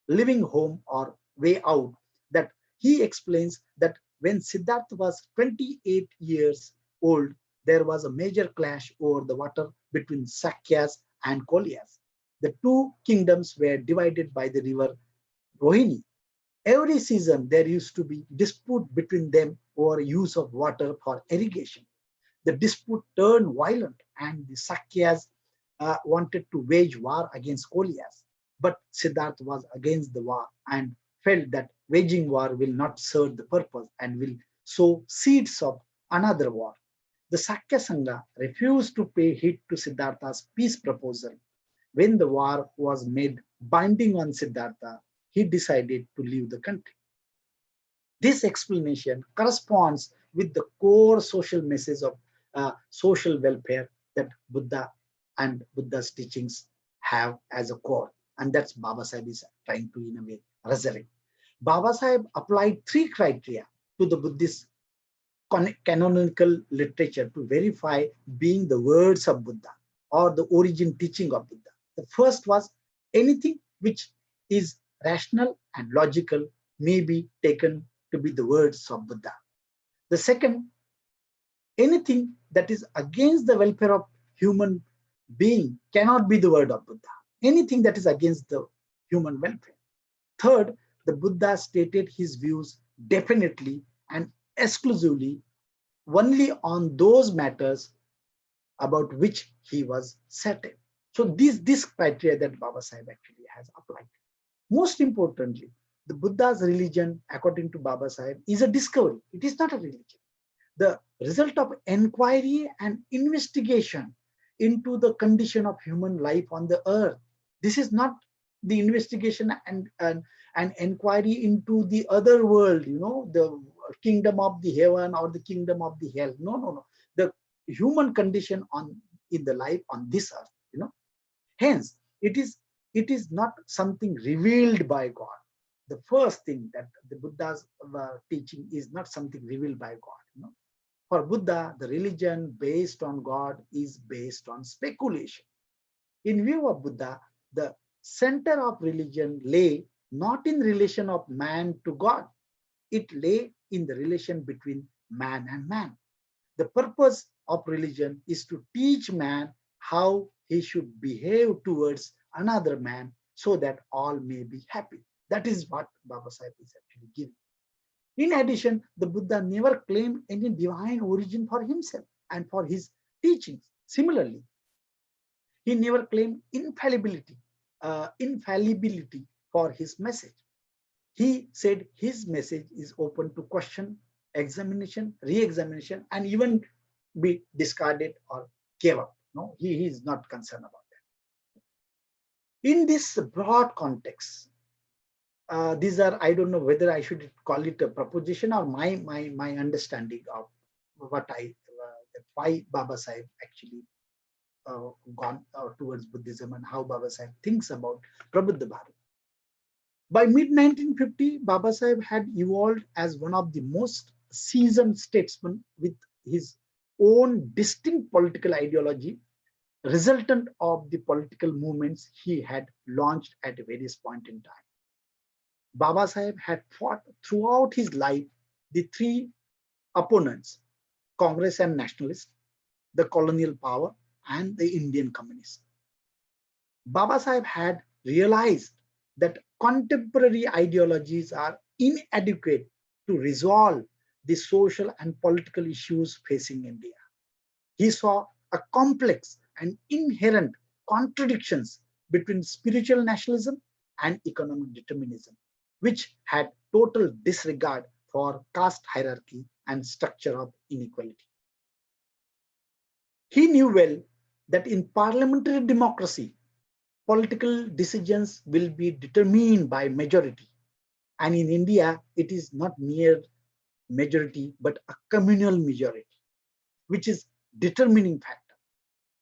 living home or way out, that he explains that when Siddhartha was 28 years old, there was a major clash over the water between Sakyas and Kolyas. The 2 kingdoms were divided by the river Rohini. Every season, there used to be dispute between them over use of water for irrigation. The dispute turned violent, and the Sakyas wanted to wage war against Kolyas. But Siddhartha was against the war and felt that waging war will not serve the purpose and will sow seeds of another war. The Sakya Sangha refused to pay heed to Siddhartha's peace proposal. When the war was made binding on Siddhartha, he decided to leave the country. This explanation corresponds with the core social message of social welfare that Buddha and Buddha's teachings have as a core. And that's Babasaheb is trying to, in a way, resurrect. Babasaheb applied 3 criteria to the Buddhist canonical literature to verify being the words of Buddha or the origin teaching of Buddha. The first was anything which is rational and logical may be taken to be the words of Buddha. The second, anything that is against the welfare of human being cannot be the word of Buddha. Anything that is against the human welfare. Third, the Buddha stated his views definitely and exclusively only on those matters about which he was certain. So this criteria that Babasaheb actually has applied. Most importantly, the Buddha's religion, according to Babasaheb, is a discovery. It is not a religion. The result of inquiry and investigation into the condition of human life on the earth. This is not the investigation and inquiry into the other world, the kingdom of the heaven or the kingdom of the hell. No, no, no. The human condition in the life on this earth. Hence, it is not something revealed by God. The first thing that the Buddha's teaching is not something revealed by God. For Buddha, the religion based on God is based on speculation. In view of Buddha, the center of religion lay not in relation of man to God. It lay in the relation between man and man. The purpose of religion is to teach man how he should behave towards another man so that all may be happy. That is what Babasaheb is actually giving. In addition, the Buddha never claimed any divine origin for himself and for his teachings. Similarly, he never claimed infallibility for his message. He said his message is open to question, examination, re-examination, and even be discarded or gave up. No, he is not concerned about that. In this broad context, these are, I don't know whether I should call it a proposition or my understanding of why Babasaheb actually gone towards Buddhism and how Babasaheb thinks about Prabuddha Bharat. By mid-1950, Babasaheb had evolved as one of the most seasoned statesmen with his own distinct political ideology, resultant of the political movements he had launched at various points in time. Babasaheb had fought throughout his life the three opponents, Congress and nationalists, the colonial power, and the Indian communists. Babasaheb had realized that contemporary ideologies are inadequate to resolve the social and political issues facing India. He saw a complex and inherent contradictions between spiritual nationalism and economic determinism, which had total disregard for caste hierarchy and structure of inequality. He knew well that in parliamentary democracy, political decisions will be determined by majority. And in India, it is not mere majority, but a communal majority, which is determining factor.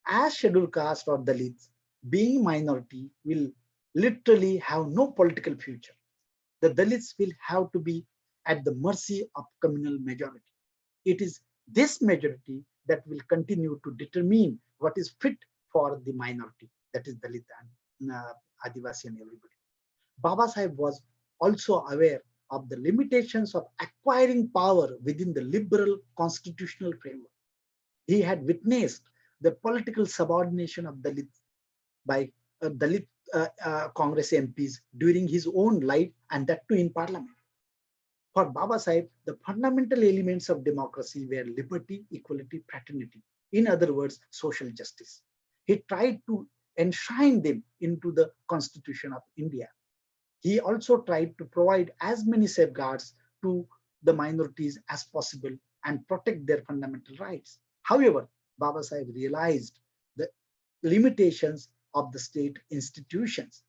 As scheduled caste or Dalits, being minority will literally have no political future. The Dalits will have to be at the mercy of communal majority. It is this majority that will continue to determine what is fit for the minority, that is Dalit and Adivasi and everybody. Babasaheb was also aware of the limitations of acquiring power within the liberal constitutional framework. He had witnessed the political subordination of Dalits by Dalit Congress MPs during his own life, and that too in parliament. For Babasaheb, the fundamental elements of democracy were liberty, equality, fraternity. In other words, social justice. He tried to enshrine them into the Constitution of India. He also tried to provide as many safeguards to the minorities as possible and protect their fundamental rights. However, Babasaheb realized the limitations of the state institutions.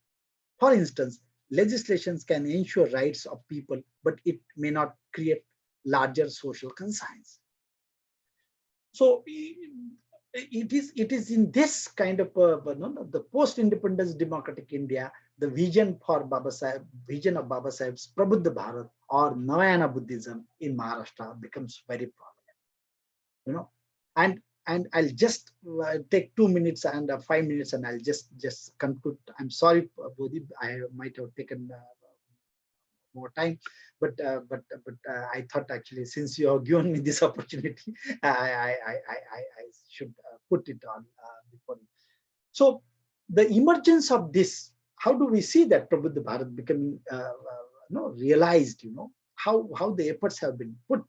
For instance, legislations can ensure rights of people, but it may not create larger social concerns. So it is in this kind of the post-independence democratic India, the vision of Babasaheb's Prabuddha Bharat or Navayana Buddhism in Maharashtra becomes very prominent. And I'll just take 2 minutes and 5 minutes, and I'll just conclude. I'm sorry, Bodhi, I might have taken more time, but I thought actually, since you have given me this opportunity, I should put it on before you. So the emergence of this, how do we see that Prabuddha Bharat becoming realized? How the efforts have been put.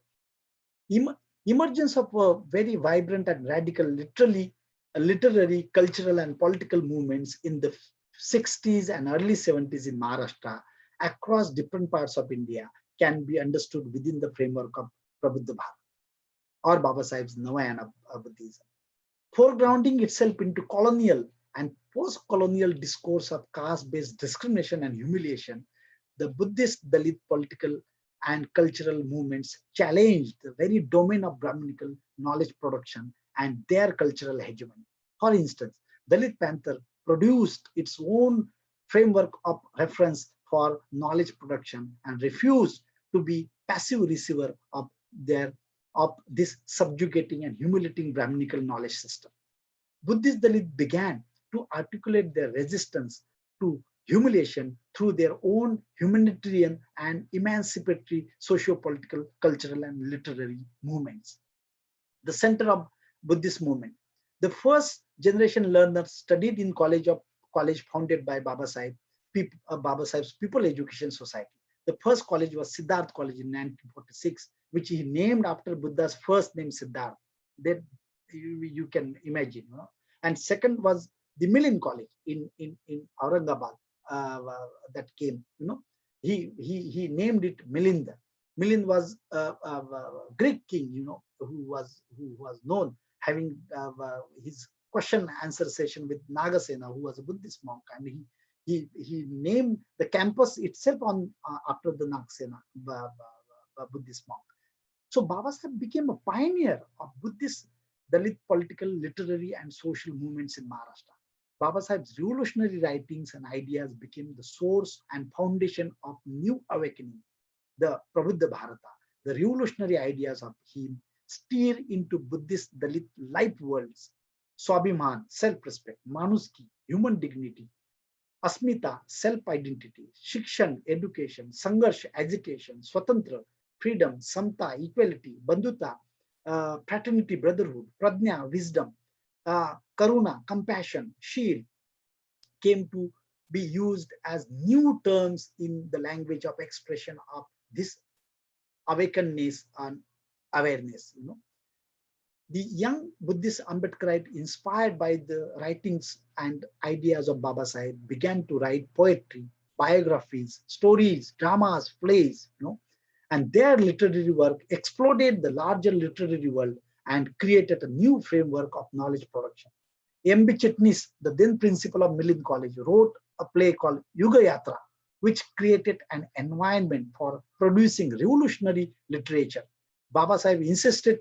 emergence of a very vibrant and radical, literary, cultural, and political movements in the 60s and early 70s in Maharashtra across different parts of India can be understood within the framework of Prabuddha Bharat or Babasaheb's Navayana Buddhism, foregrounding itself into colonial and post-colonial discourse of caste-based discrimination and humiliation. The Buddhist Dalit political and cultural movements challenged the very domain of Brahminical knowledge production and their cultural hegemony. For instance, Dalit Panther produced its own framework of reference for knowledge production and refused to be passive receiver of this subjugating and humiliating Brahminical knowledge system. Buddhist Dalit began to articulate their resistance to humiliation through their own humanitarian and emancipatory socio-political, cultural, and literary movements. The center of Buddhist movement. The first generation learners studied in college founded by Babasaheb's People Education Society. The first college was Siddharth College in 1946, which he named after Buddha's first name, Siddharth. That you can imagine. You know? And second was the Milind College in Aurangabad that came. You know, he named it Milinda. Milind was a Greek king, you know, who was known having his question answer session with Nagasena, who was a Buddhist monk, and he named the campus itself on after the Nagasena Buddhist monk. So Babasaheb became a pioneer of Buddhist Dalit political, literary, and social movements in Maharashtra. Babasaheb's revolutionary writings and ideas became the source and foundation of new awakening. The Prabuddha Bharata, the revolutionary ideas of him steer into Buddhist Dalit life worlds: Swabhiman, self-respect; Manuski, human dignity; Asmita, self-identity; Shikshan, education; Sangarsh, agitation; Swatantra, freedom; Samta, equality; Bandhuta, fraternity, brotherhood; Prajna, wisdom; Karuna, compassion; Shil came to be used as new terms in the language of expression of this awakenedness and awareness. You know, the young Buddhist Ambedkarite, inspired by the writings and ideas of Babasaheb, began to write poetry, biographies, stories, dramas, plays. You know, and their literary work exploded the larger literary world and created a new framework of knowledge production. M.B. Chitnis, the then principal of Milind College, wrote a play called Yuga Yatra, which created an environment for producing revolutionary literature. Babasaheb insisted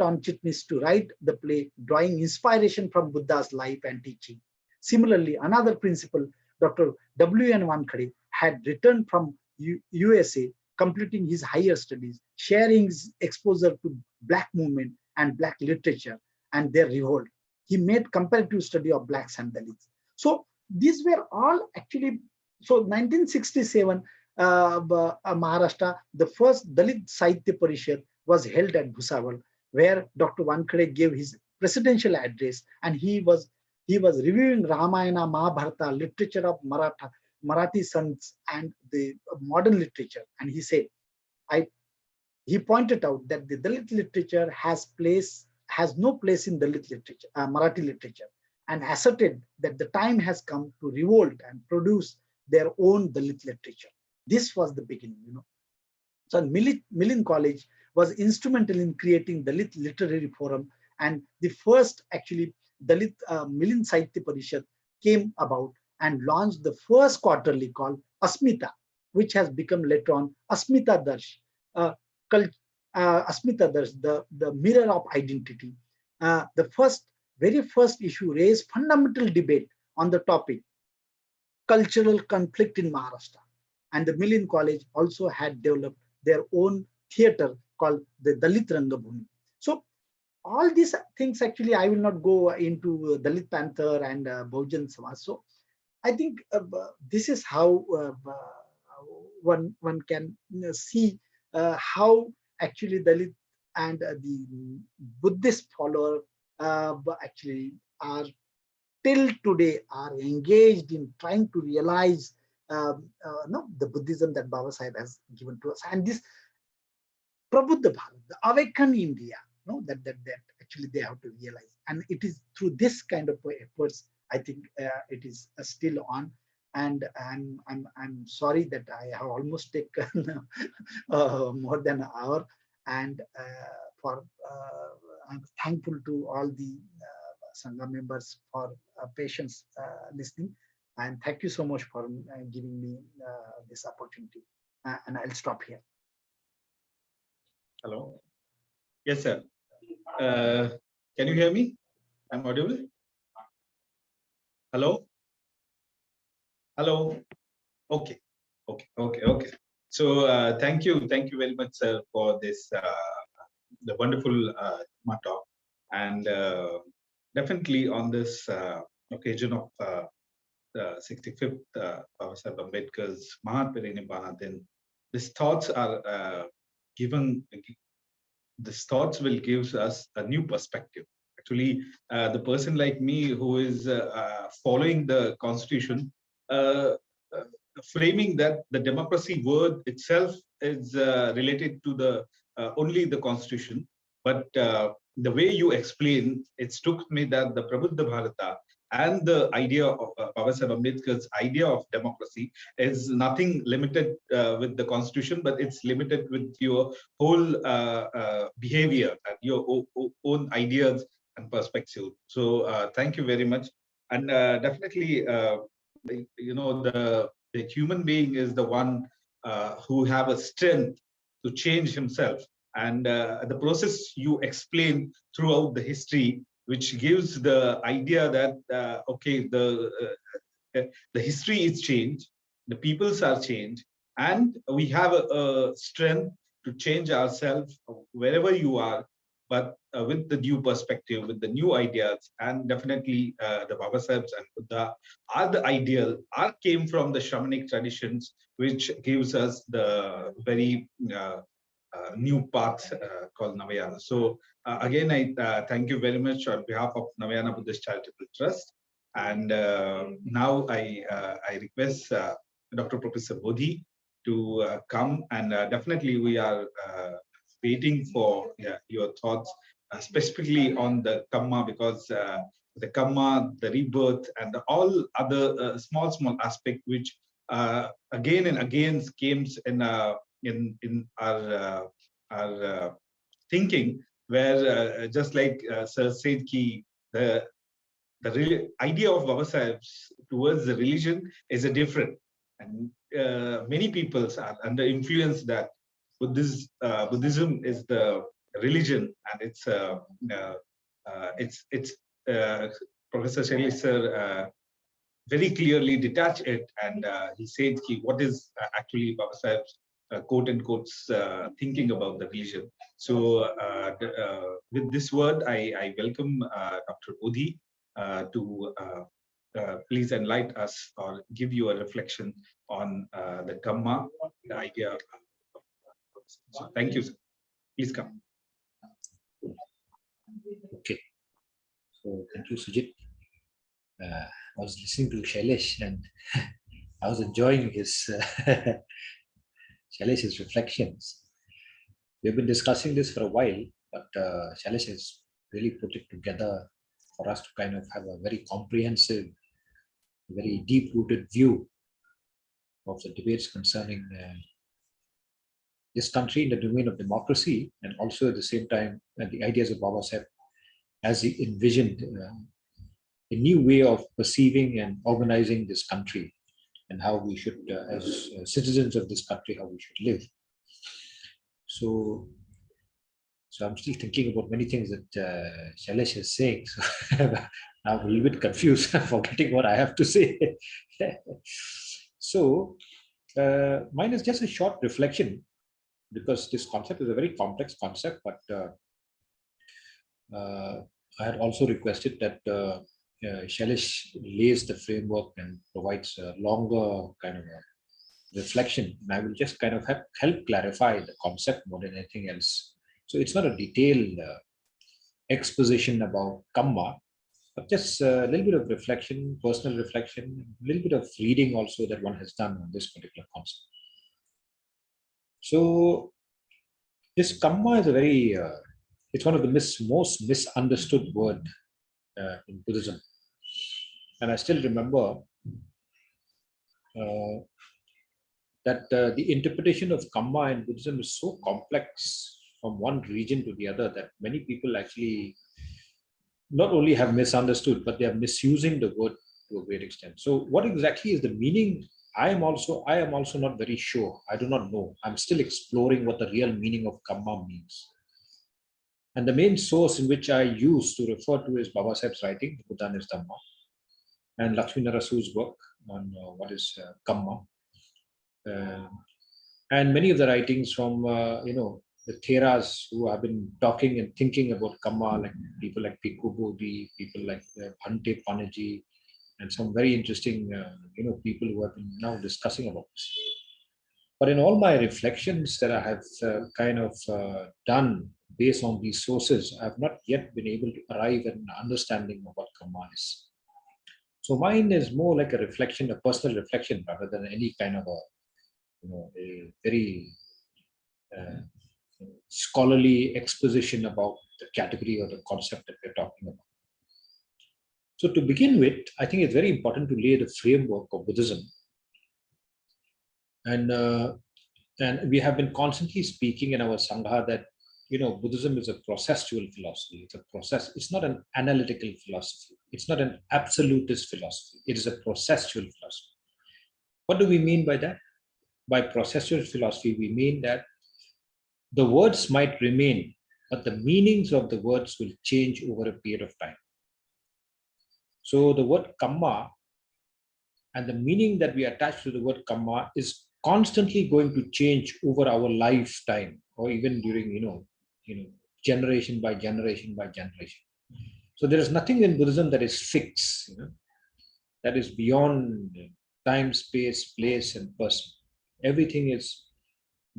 on Chitnis to write the play, drawing inspiration from Buddha's life and teaching. Similarly, another principal, Dr. W.N. Wankhede, had returned from USA, completing his higher studies, sharing his exposure to Black movement and Black literature and their revolt. He made comparative study of Blacks and Dalits. So these were all actually, so 1967, Maharashtra, the first Dalit Sahitya Parishad was held at Bhusawal, where Dr. Wankhede gave his presidential address, and he was reviewing Ramayana, Mahabharata, literature of Marathi sons and the modern literature, and he said, he pointed out that the Dalit literature has no place in Dalit literature, Marathi literature, and asserted that the time has come to revolt and produce their own Dalit literature. This was the beginning, you know. So Milind College was instrumental in creating Dalit Literary Forum, and the first actually Dalit Milind Sahitya Parishad came about and launched the first quarterly called Asmita, which has become later on Asmita Darsh, Asmita Darsh, the mirror of identity. The very first issue raised fundamental debate on the topic cultural conflict in Maharashtra. And the Milind College also had developed their own theater called the Dalit Rangabhumi. So all these things, actually, I will not go into Dalit Panther and Bahujan Samaj. So I think this is how one can see how actually Dalit and the Buddhist follower actually are till today are engaged in trying to realize the Buddhism that Babasaheb has given to us. And this Prabuddha Bharat, the awakened India, no, that actually they have to realize. And it is through this kind of efforts, I think it is still on. And I'm sorry that I have almost taken more than an hour. And I'm thankful to all the Sangha members for patience listening. And thank you so much for giving me this opportunity. And I'll stop here. Hello. Yes, sir. Can you hear me? I'm audible. Hello. Hello. Okay. Okay. So thank you very much, sir, for this the wonderful talk, and definitely on this occasion of the 65th Babasaheb Ambedkar's Mahaparinibbana, then these thoughts are given. These thoughts will give us a new perspective. Actually, the person like me who is following the constitution, uh, uh, framing that the democracy word itself is related to the only the constitution, but the way you explain, it struck me that the Prabuddha Bharata and the idea of Babasaheb Ambedkar's idea of democracy is nothing limited with the constitution, but it's limited with your whole behavior and your own ideas and perspective. So thank you very much. And definitely, the human being is the one who have a strength to change himself. And the process you explain throughout the history, which gives the idea that okay, the history is changed, the peoples are changed, and we have a strength to change ourselves wherever you are, but with the new perspective, with the new ideas. And definitely the Babasahebs and Buddha are the ideal, came from the shamanic traditions, which gives us the very new path called Navayana. So again, I thank you very much on behalf of Navayana Buddhist Charitable Trust. And now I request Dr. Professor Bodhi to come, and definitely we are waiting for your thoughts, specifically on the Kamma, because the Kamma, the rebirth, and all other small aspect which again and again came in our thinking, where just like Sir said, the real idea of Babasaheb's towards the religion is a different, and many peoples are under influence that Buddhism is the religion, and it's Professor Shailesh sir very clearly detach it, and he said what is actually Babasaheb's quote unquote thinking about the religion. So with this word, I welcome Dr. Bodhi to please enlighten us or give you a reflection on the Kamma, the idea. So thank you, sir. Please come. Okay. So thank you, Sujit. I was listening to Shailesh and I was enjoying his Shailesh's reflections. We've been discussing this for a while, but Shailesh has really put it together for us to kind of have a very comprehensive, very deep-rooted view of the debates concerning this country in the domain of democracy, and also at the same time the ideas of Babasaheb as he envisioned a new way of perceiving and organizing this country, and how we should, as citizens of this country, how we should live. So I'm still thinking about many things that Shailesh is saying. So now I'm a little bit confused, forgetting what I have to say. So mine is just a short reflection, because this concept is a very complex concept, but I had also requested that Shailesh lays the framework and provides a longer kind of a reflection, and I will just kind of help clarify the concept more than anything else. So it's not a detailed exposition about Kamma, but just a little bit of reflection, personal reflection, a little bit of reading also that one has done on this particular concept. So This Kamma is a very, it's one of the most misunderstood word in Buddhism. And I still remember that the interpretation of Kamma in Buddhism is so complex from one region to the other that many people actually not only have misunderstood, but they are misusing the word to a great extent. So what exactly is the meaning? I am also not very sure. I do not know. I'm still exploring what the real meaning of Kamma means. And the main source in which I use to refer to is Babasaheb's writing, Buddha and His Dhamma, and Lakshmi Narasu's work on what is Kamma. And many of the writings from, the Theras who have been talking and thinking about Kamma, like people like Prabuddha Bharat, people like Bhante Panaji, and some very interesting, people who have been now discussing about this. But in all my reflections that I have done based on these sources, I have not yet been able to arrive at an understanding of what Kamma is. So mine is more like a reflection, a personal reflection, rather than any kind of a very scholarly exposition about the category or the concept that we're talking about. So to begin with, I think it's very important to lay the framework of Buddhism. And we have been constantly speaking in our Sangha that, Buddhism is a processual philosophy. It's a process. It's not an analytical philosophy. It's not an absolutist philosophy. It is a processual philosophy. What do we mean by that? By processual philosophy, we mean that the words might remain, but the meanings of the words will change over a period of time. So the word Kamma and the meaning that we attach to the word Kamma is constantly going to change over our lifetime, or even during, generation by generation by generation. So there is nothing in Buddhism that is fixed, that is beyond time, space, place, and person. Everything is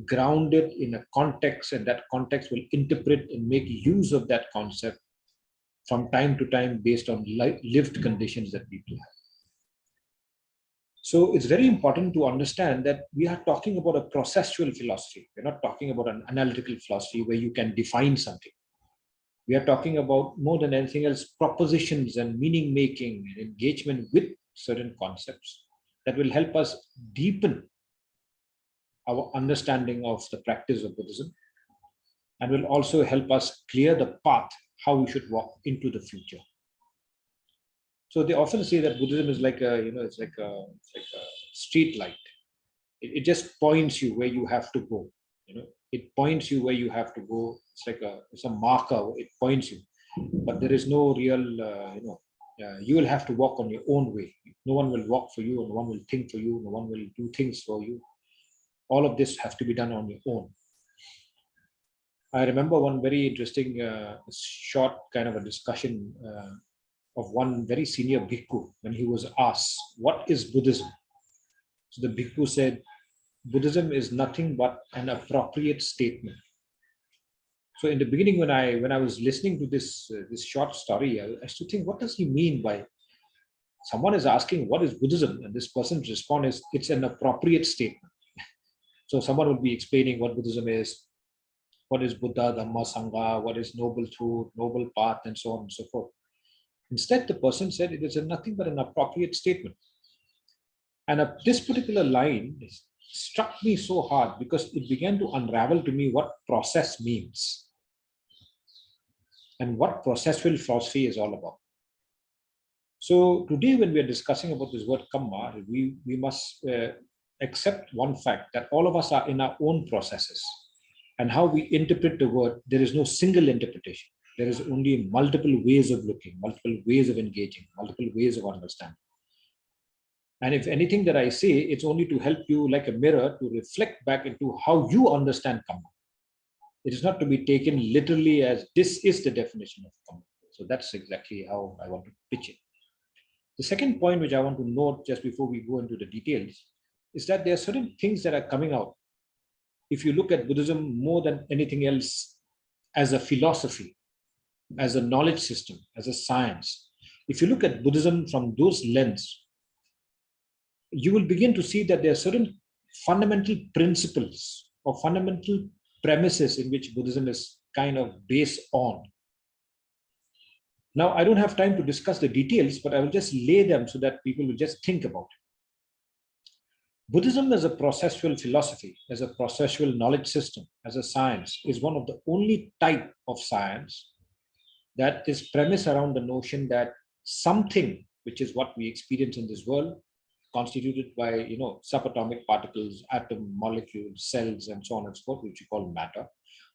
grounded in a context, and that context will interpret and make use of that concept from time to time based on lived conditions that people have. So it's very important to understand that we are talking about a processual philosophy. We're not talking about an analytical philosophy where you can define something. We are talking about, more than anything else, propositions and meaning making and engagement with certain concepts that will help us deepen our understanding of the practice of Buddhism, and will also help us clear the path how we should walk into the future. So they often say that Buddhism is like it's like a street light. It just points you where you have to go. It points you where you have to go. It's a marker. It points you, but there is no real, you will have to walk on your own way. No one will walk for you, no one will think for you, no one will do things for you. All of this has to be done on your own. I remember one very interesting short kind of a discussion of one very senior bhikkhu when he was asked, what is Buddhism? So the bhikkhu said, Buddhism is nothing but an appropriate statement. So in the beginning, when I was listening to this short story, I used to think, what does he mean by someone is asking, what is Buddhism? And this person's response is, it's an appropriate statement. So someone would be explaining what Buddhism is, what is Buddha, Dhamma, Sangha, what is noble truth, noble path, and so on and so forth. Instead, the person said it is nothing but an appropriate statement. And this particular line struck me so hard because it began to unravel to me what process means and what processual philosophy is all about. So today, when we are discussing about this word Kamma, we must accept one fact, that all of us are in our own processes. And how we interpret the word, there is no single interpretation. There is only multiple ways of looking, multiple ways of engaging, multiple ways of understanding. And if anything that I say, it's only to help you, like a mirror, to reflect back into how you understand Kamma. It is not to be taken literally as this is the definition of Kamma. So that's exactly how I want to pitch it. The second point which I want to note just before we go into the details is that there are certain things that are coming out. If you look at Buddhism more than anything else as a philosophy, as a knowledge system, as a science, if you look at Buddhism from those lenses, you will begin to see that there are certain fundamental principles or fundamental premises in which Buddhism is kind of based on. Now, I don't have time to discuss the details, but I will just lay them so that people will just think about it. Buddhism as a processual philosophy, as a processual knowledge system, as a science, is one of the only type of science that is premised around the notion that something, which is what we experience in this world, constituted by subatomic particles, atom, molecules, cells, and so on and so forth, which we call matter.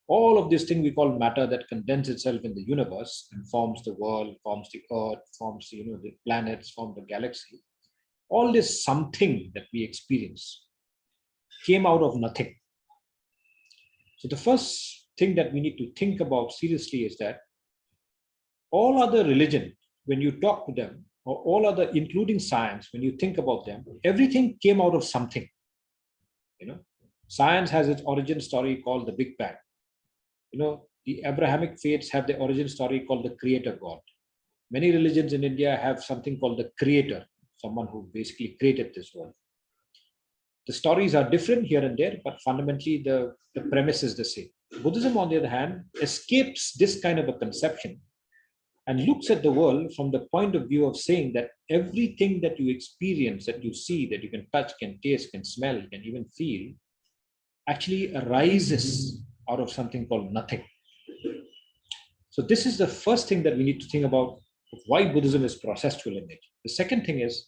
All of this thing we call matter that condenses itself in the universe and forms the world, forms the earth, forms the planets, forms the galaxy. All this something that we experience came out of nothing. So the first thing that we need to think about seriously is that all other religion, when you talk to them, or all other, including science, when you think about them, everything came out of something. Science has its origin story called the Big Bang. The Abrahamic faiths have the origin story called the Creator God. Many religions in India have something called the Creator, someone who basically created this world. The stories are different here and there, but fundamentally the premise is the same. Buddhism, on the other hand, escapes this kind of a conception and looks at the world from the point of view of saying that everything that you experience, that you see, that you can touch, can taste, can smell, can even feel, actually arises out of something called nothing. So this is the first thing that we need to think about, why Buddhism is processual in nature. The second thing is,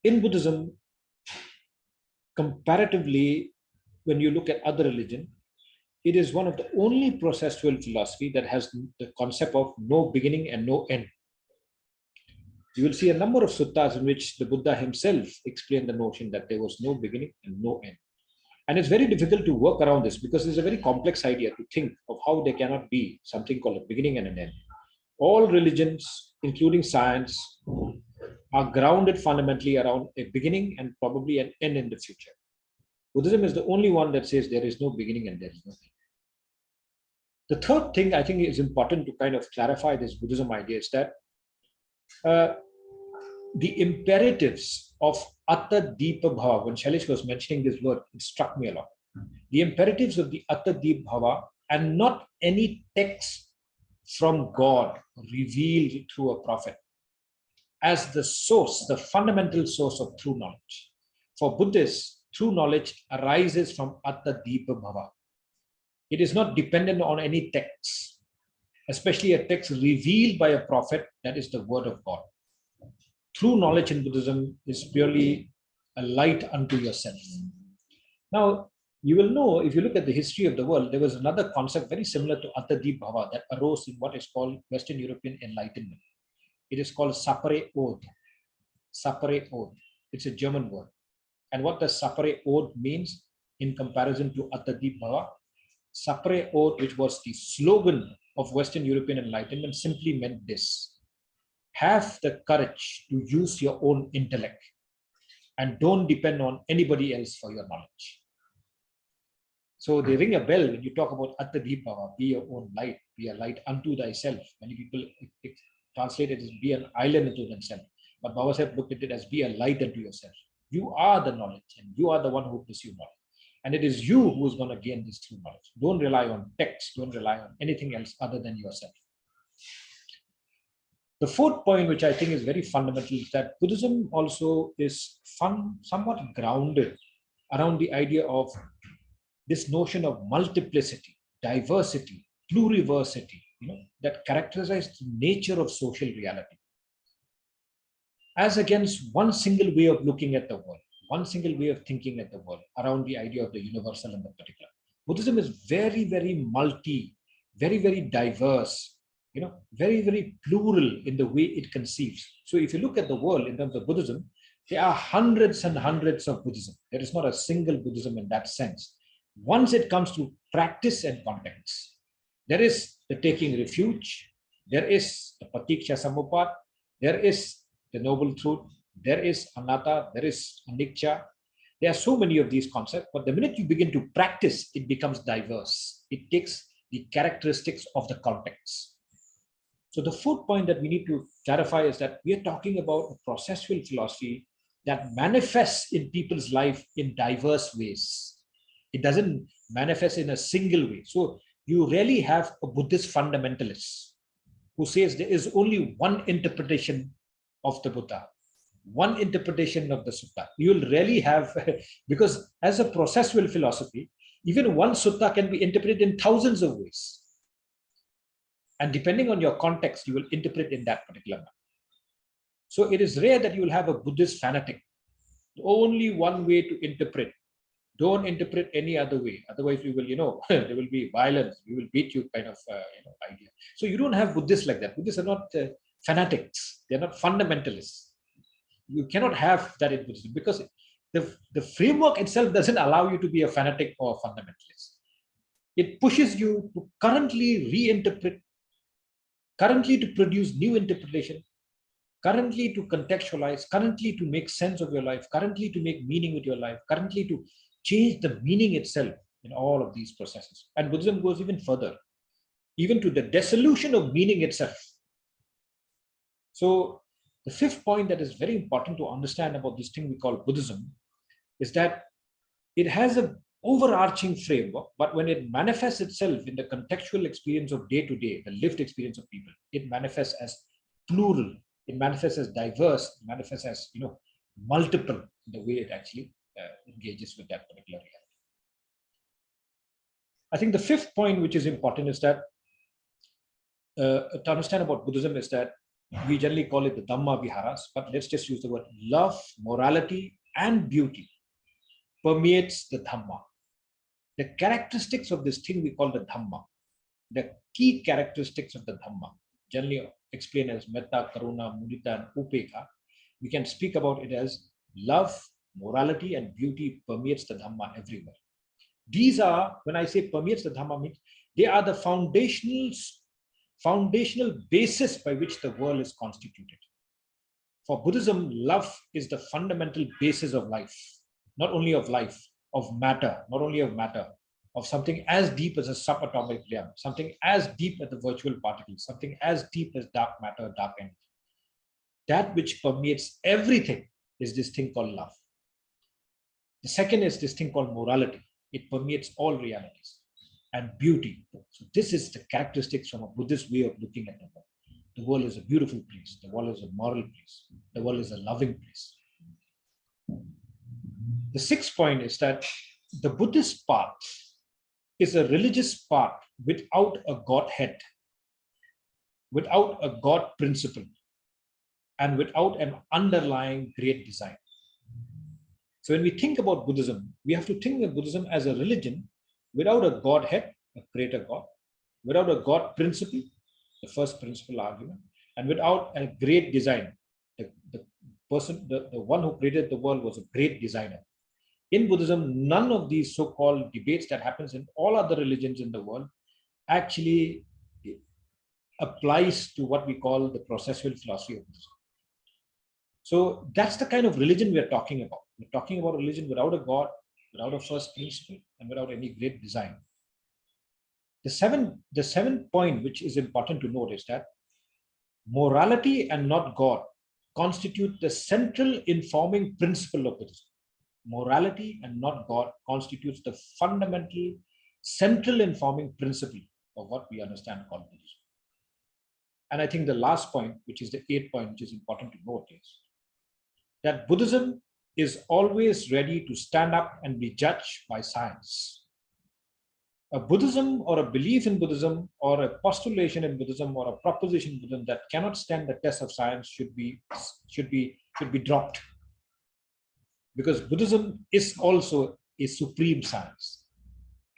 in Buddhism, comparatively, when you look at other religion, it is one of the only processual philosophy that has the concept of no beginning and no end. You will see a number of suttas in which the Buddha himself explained the notion that there was no beginning and no end. And it's very difficult to work around this because it's a very complex idea to think of how there cannot be something called a beginning and an end. All religions, including science, are grounded fundamentally around a beginning and probably an end in the future. Buddhism is the only one that says there is no beginning and there is no end. The third thing I think is important to kind of clarify this Buddhism idea is that the imperatives of Atta Deepa Bhava, when Shailesh was mentioning this word, it struck me a lot. The imperatives of the Atta Deepa Bhava, and not any text from God revealed through a prophet, as the source, the fundamental source of true knowledge. For Buddhists, true knowledge arises from Atta Deepa Bhava. It is not dependent on any text, especially a text revealed by a prophet, that is the word of God. True knowledge in Buddhism is purely a light unto yourself. Now, you will know, if you look at the history of the world, there was another concept very similar to Atta Deepa Bhava that arose in what is called Western European Enlightenment. It is called Sapere Ode. Sapere Ode. It's a German word. And what does Sapere Ode means in comparison to Atta Deepa Bhava? Sapere Ode, which was the slogan of Western European Enlightenment, simply meant this: have the courage to use your own intellect and don't depend on anybody else for your knowledge. So they ring a bell when you talk about Atta Deepa Bhava, be your own light, be a light unto thyself. Many people translate it as be an island unto themselves. But Babasaheb looked at it as be a light unto yourself. You are the knowledge and you are the one who pursues knowledge. And it is you who is going to gain this true knowledge. Don't rely on text, don't rely on anything else other than yourself. The fourth point, which I think is very fundamental, is that Buddhism also is somewhat grounded around the idea of this notion of multiplicity, diversity, pluriversity, that characterizes the nature of social reality, as against one single way of looking at the world, one single way of thinking at the world around the idea of the universal and the particular. Buddhism is very, very very, very diverse, very, very plural in the way it conceives. So if you look at the world in terms of Buddhism, there are hundreds and hundreds of Buddhism. There is not a single Buddhism in that sense. Once it comes to practice and context, there is the taking refuge, there is the Patiksha Samupad, there is the noble truth, there is anatta, there is anicca. There are so many of these concepts, but the minute you begin to practice, it becomes diverse. It takes the characteristics of the context. So the fourth point that we need to clarify is that we are talking about a processual philosophy that manifests in people's life in diverse ways. It doesn't manifest in a single way. So you rarely have a Buddhist fundamentalist who says there is only one interpretation of the Buddha, one interpretation of the sutta. You'll rarely have, because as a processual philosophy, even one sutta can be interpreted in thousands of ways. And depending on your context, you will interpret in that particular manner. So it is rare that you will have a Buddhist fanatic. Only one way to interpret. Don't interpret any other way. Otherwise, we will, there will be violence. We will beat you kind of, idea. So you don't have Buddhists like that. Buddhists are not fanatics. They're not fundamentalists. You cannot have that in Buddhism because the framework itself doesn't allow you to be a fanatic or a fundamentalist. It pushes you to currently reinterpret, currently to produce new interpretation, currently to contextualize, currently to make sense of your life, currently to make meaning with your life, currently to change the meaning itself in all of these processes. And Buddhism goes even further, even to the dissolution of meaning itself. So the fifth point that is very important to understand about this thing we call Buddhism is that it has an overarching framework, but when it manifests itself in the contextual experience of day to day, the lived experience of people, it manifests as plural, it manifests as diverse, it manifests as multiple in the way it actually engages with that particular reality. I think the fifth point which is important is that to understand about Buddhism is that we generally call it the Dhamma Viharas, but let's just use the word love, morality, and beauty permeates the Dhamma. The characteristics of this thing we call the Dhamma, the key characteristics of the Dhamma, generally explained as Metta, Karuna, Mudita, and Upekha, we can speak about it as love, morality, and beauty permeates the Dhamma everywhere. These are, when I say permeates the Dhamma, means they are the foundational basis by which the world is constituted. For Buddhism, love is the fundamental basis of life, not only of life, of matter, not only of matter, of something as deep as a subatomic layer, something as deep as the virtual particles, something as deep as dark matter, dark energy. That which permeates everything is this thing called love. The second is this thing called morality. It permeates all realities. And beauty. So this is the characteristics from a Buddhist way of looking at the world. The world is a beautiful place. The world is a moral place. The world is a loving place. The sixth point is that the Buddhist path is a religious path without a Godhead, without a God principle, and without an underlying great design. So when we think about Buddhism, we have to think of Buddhism as a religion without a Godhead, a greater God, without a God principle, the first principle argument, and without a great design. The one who created the world was a great designer. In Buddhism, none of these so-called debates that happens in all other religions in the world actually applies to what we call the processual philosophy of Buddhism. So that's the kind of religion we are talking about. We're talking about a religion without a God, without a first principle, and without any great design. The seventh point, which is important to note, is that morality and not God constitute the central informing principle of Buddhism. Morality and not God constitutes the fundamental, central informing principle of what we understand called Buddhism. And I think the last point, which is the eighth point, which is important to note, is that Buddhism is always ready to stand up and be judged by science. A Buddhism or a belief in Buddhism or a postulation in Buddhism or a proposition in Buddhism that cannot stand the test of science should be dropped. Because Buddhism is also a supreme science.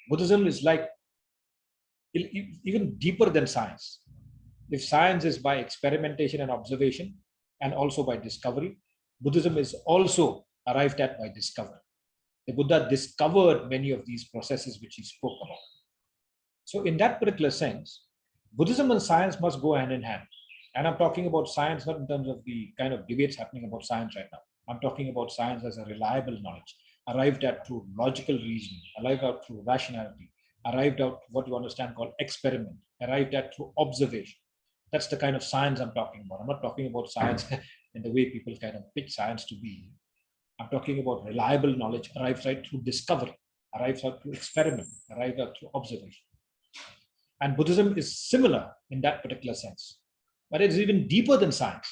Buddhism is like even deeper than science. If science is by experimentation and observation and also by discovery, Buddhism is also arrived at by discovery. The Buddha discovered many of these processes which he spoke about. So in that particular sense, Buddhism and science must go hand in hand. And I'm talking about science not in terms of the kind of debates happening about science right now. I'm talking about science as a reliable knowledge, arrived at through logical reasoning, arrived at through rationality, arrived at what you understand called experiment, arrived at through observation. That's the kind of science I'm talking about. I'm not talking about science in the way people kind of pitch science to be. I'm talking about reliable knowledge arrived right through discovery. arrives out through experiment, arrives out through observation. And Buddhism is similar in that particular sense, but it's even deeper than science.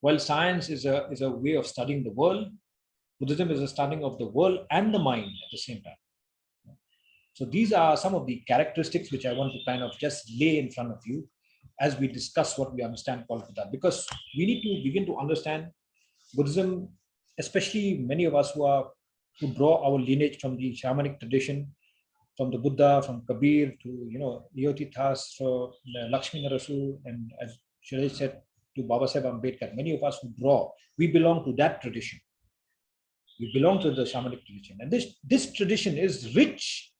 While science is a way of studying the world, Buddhism is a studying of the world and the mind at the same time. So these are some of the characteristics which I want to kind of just lay in front of you as we discuss what we understand called Buddha, because we need to begin to understand Buddhism, especially many of us who draw our lineage from the shamanic tradition, from the Buddha, from Kabir to Eotithas, so Lakshmi Narasu, and as Shailesh said, to Babasaheb Ambedkar. Many of us who draw, we belong to that tradition. We belong to the shamanic tradition, and this tradition is rich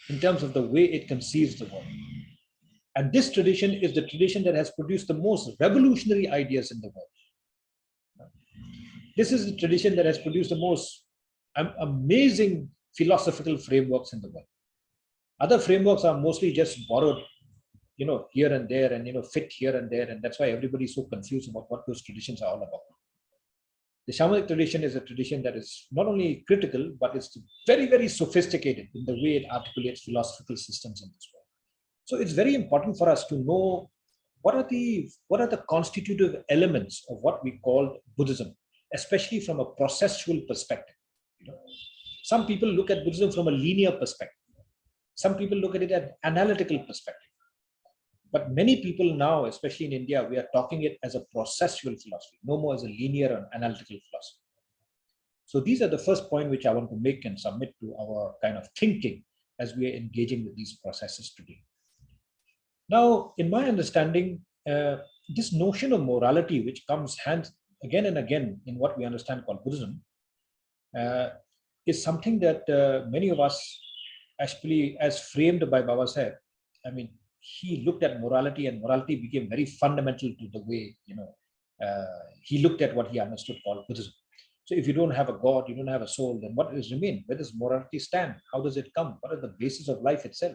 in terms of the way it conceives the world. And this tradition is the tradition that has produced the most revolutionary ideas in the world. This is the tradition that has produced the most amazing philosophical frameworks in the world. Other frameworks are mostly just borrowed, here and there, and fit here and there, and that's why everybody's so confused about what those traditions are all about. The shamanic tradition is a tradition that is not only critical, but it's very, very sophisticated in the way it articulates philosophical systems in this world. So it's very important for us to know what are the constitutive elements of what we call Buddhism, especially from a processual perspective. Some people look at Buddhism from a linear perspective. Some people look at it at analytical perspective. But many people now, especially in India, we are talking it as a processual philosophy, no more as a linear and analytical philosophy. So these are the first point which I want to make and submit to our kind of thinking as we are engaging with these processes today. Now, in my understanding, this notion of morality, which comes hands again and again in what we understand called Buddhism, is something that many of us, actually, as framed by Babasaheb, he looked at morality, and morality became very fundamental to the way, he looked at what he understood called Buddhism. So if you don't have a God, you don't have a soul, then what does remain? Where does morality stand? How does it come? What are the basis of life itself?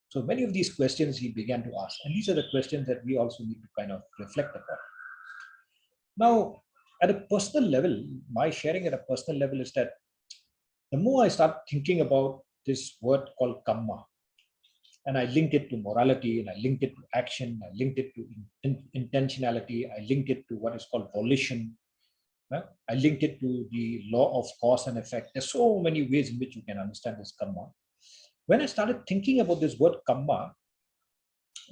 So many of these questions he began to ask, and these are the questions that we also need to kind of reflect upon. Now, at a personal level, my sharing at a personal level is that the more I start thinking about this word called Kamma, and I linked it to morality, and I linked it to action, I linked it to intentionality, I linked it to what is called volition, I linked it to the law of cause and effect. There's so many ways in which you can understand this Kamma. When I started thinking about this word Kamma,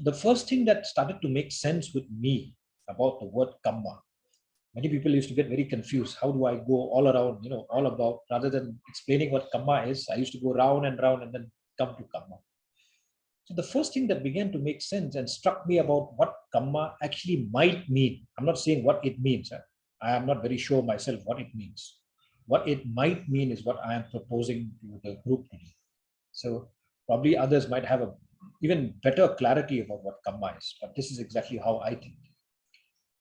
the first thing that started to make sense with me about the word Kamma, many people used to get very confused. How do I go all around, all about, rather than explaining what Kamma is, I used to go round and round and then come to Kamma. So the first thing that began to make sense and struck me about what Kamma actually might mean, I'm not saying what it means. I am not very sure myself what it means. What it might mean is what I am proposing to the group today. So probably others might have a even better clarity about what Kamma is, but this is exactly how I think.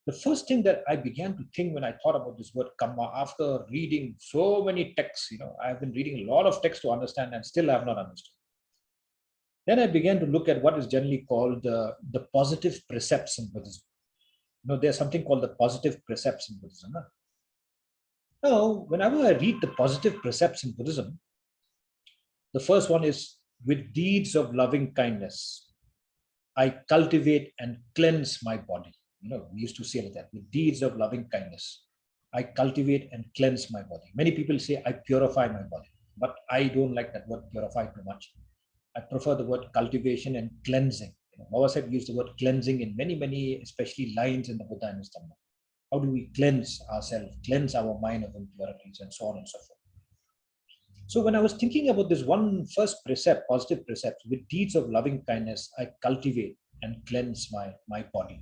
The first thing that I began to think when I thought about this word Kamma, after reading so many texts, I've been reading a lot of texts to understand, and still I have not understood. Then I began to look at what is generally called the positive precepts in Buddhism. There's something called the positive precepts in Buddhism. Now, whenever I read the positive precepts in Buddhism, the first one is, with deeds of loving kindness, I cultivate and cleanse my body. We used to say like that, with deeds of loving kindness, I cultivate and cleanse my body. Many people say I purify my body, but I don't like that word purify too much. I prefer the word cultivation and cleansing. Babasaheb used the word cleansing in many, many, especially lines in the Buddha and his Dhamma. How do we cleanse ourselves, cleanse our mind of impurities, and so on and so forth. So when I was thinking about this one first precept, positive precept, with deeds of loving kindness, I cultivate and cleanse my body.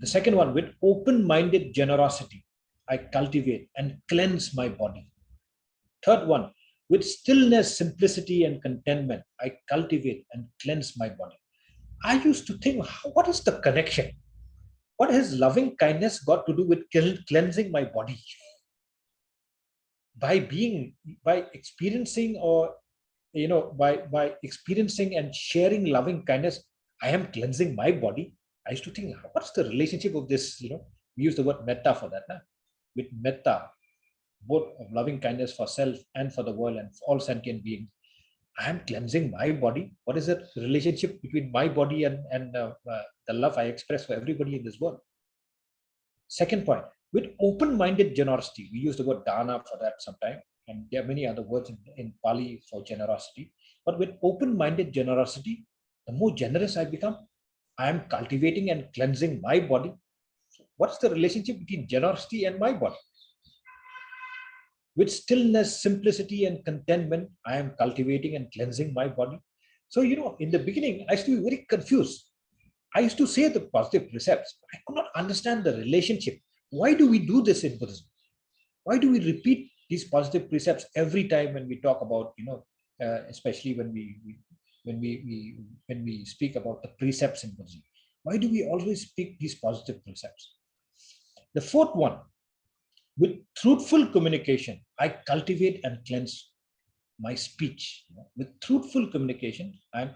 The second one, with open-minded generosity, I cultivate and cleanse my body. Third one, with stillness, simplicity, and contentment, I cultivate and cleanse my body. I used to think, what is the connection? What has loving kindness got to do with cleansing my body? By experiencing by experiencing and sharing loving kindness, I am cleansing my body. I used to think, what's the relationship of this? We use the word metta for that. With metta, both of loving kindness for self and for the world and for all sentient beings. I am cleansing my body. What is the relationship between my body and the love I express for everybody in this world? Second point, with open-minded generosity, we use the word dana for that sometime, and there are many other words in Pali for generosity. But with open-minded generosity, the more generous I become, I am cultivating and cleansing my body. So what's the relationship between generosity and my body? With stillness, simplicity, and contentment, I am cultivating and cleansing my body. So, in the beginning, I used to be very confused. I used to say the positive precepts, but I could not understand the relationship. Why do we do this in Buddhism? Why do we repeat these positive precepts every time when we talk about, especially when we speak about the precepts in Buddhism? Why do we always speak these positive precepts? The fourth one, with truthful communication, I cultivate and cleanse my speech. With truthful communication, I'm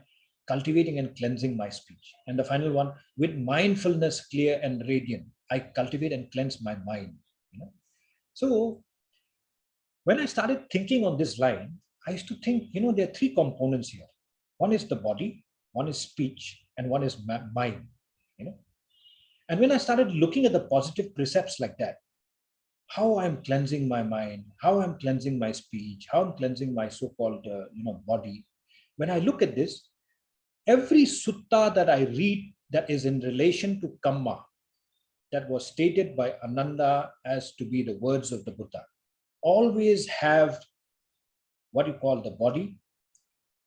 cultivating and cleansing my speech. And the final one, with mindfulness clear and radiant, I cultivate and cleanse my mind. So when I started thinking on this line, I used to think, there are three components here. One is the body, one is speech, and one is mind. And when I started looking at the positive precepts like that, how I'm cleansing my mind, how I'm cleansing my speech, how I'm cleansing my so-called, body. When I look at this, every sutta that I read that is in relation to Kamma, that was stated by Ananda as to be the words of the Buddha, always have what you call the body.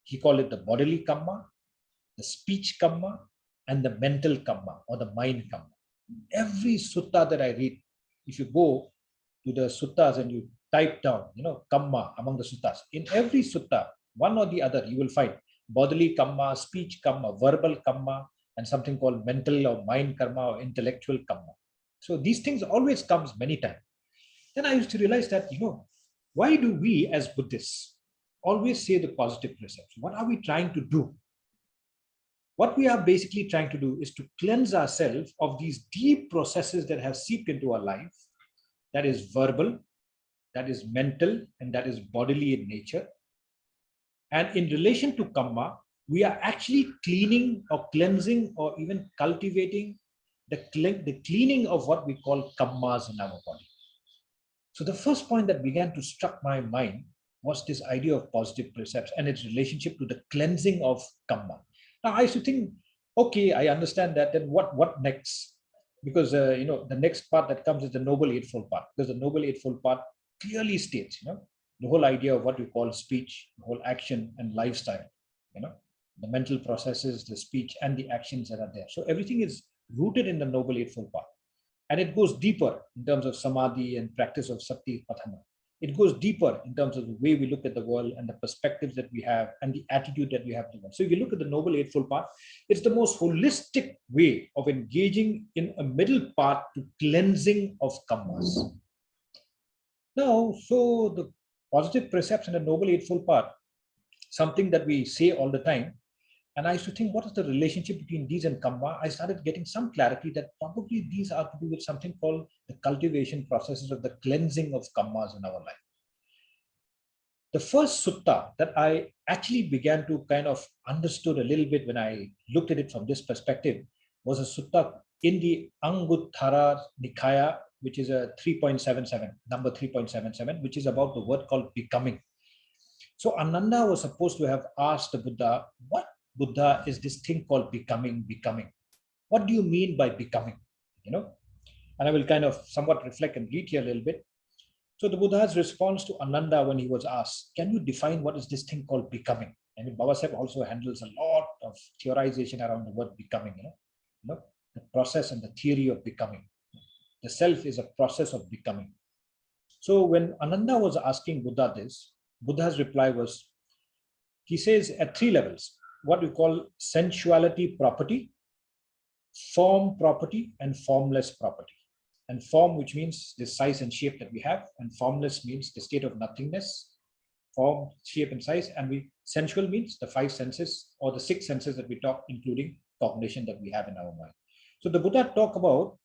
He called it the bodily Kamma, the speech Kamma, and the mental Kamma or the mind Kamma. Every sutta that I read, if you go to the suttas and you type down, Kamma among the suttas, in every sutta, one or the other, you will find bodily Kamma, speech Kamma, verbal Kamma, and something called mental or mind Karma or intellectual Kamma. So these things always comes many times. Then I used to realize that, why do we as Buddhists always say the positive precepts? What are we trying to do? What we are basically trying to do is to cleanse ourselves of these deep processes that have seeped into our life, that is verbal, that is mental, and that is bodily in nature. And in relation to Kamma, we are actually cleaning or cleansing or even cultivating the cleaning of what we call Kammas in our body. So the first point that began to struck my mind was this idea of positive precepts and its relationship to the cleansing of Kamma. Now I used to think, okay, I understand that. Then what next? Because the next part that comes is the Noble Eightfold Path. Because the Noble Eightfold Path clearly states, the whole idea of what we call speech, the whole action and lifestyle, the mental processes, the speech and the actions that are there. So everything is rooted in the Noble Eightfold Path. And it goes deeper in terms of samadhi and practice of sati pathana. It goes deeper in terms of the way we look at the world and the perspectives that we have and the attitude that we have to world. So if you look at the Noble Eightfold Path, it's the most holistic way of engaging in a middle path to cleansing of kammas. Now, so the positive precepts and the Noble Eightfold Path, something that we say all the time. And I used to think, what is the relationship between these and Kamma? I started getting some clarity that probably these are to do with something called the cultivation processes of the cleansing of Kammas in our life. The first sutta that I actually began to kind of understood a little bit when I looked at it from this perspective was a sutta in the Anguttara Nikaya, which is a 3.77, number 3.77, which is about the word called becoming. So Ananda was supposed to have asked the Buddha, what Buddha is this thing called becoming? What do you mean by becoming? And I will kind of somewhat reflect and read here a little bit. So the Buddha's response to Ananda when he was asked, can you define what is this thing called becoming? I mean, Babasaheb also handles a lot of theorization around the word becoming, the process and the theory of becoming. The self is a process of becoming. So when Ananda was asking Buddha this, Buddha's reply was, he says at three levels, what we call sensuality property, form property, and formless property. And form, which means the size and shape that we have, and formless means the state of nothingness, form, shape, and size. And sensual means the five senses or the six senses that we talk, including cognition that we have in our mind. So the Buddha talked about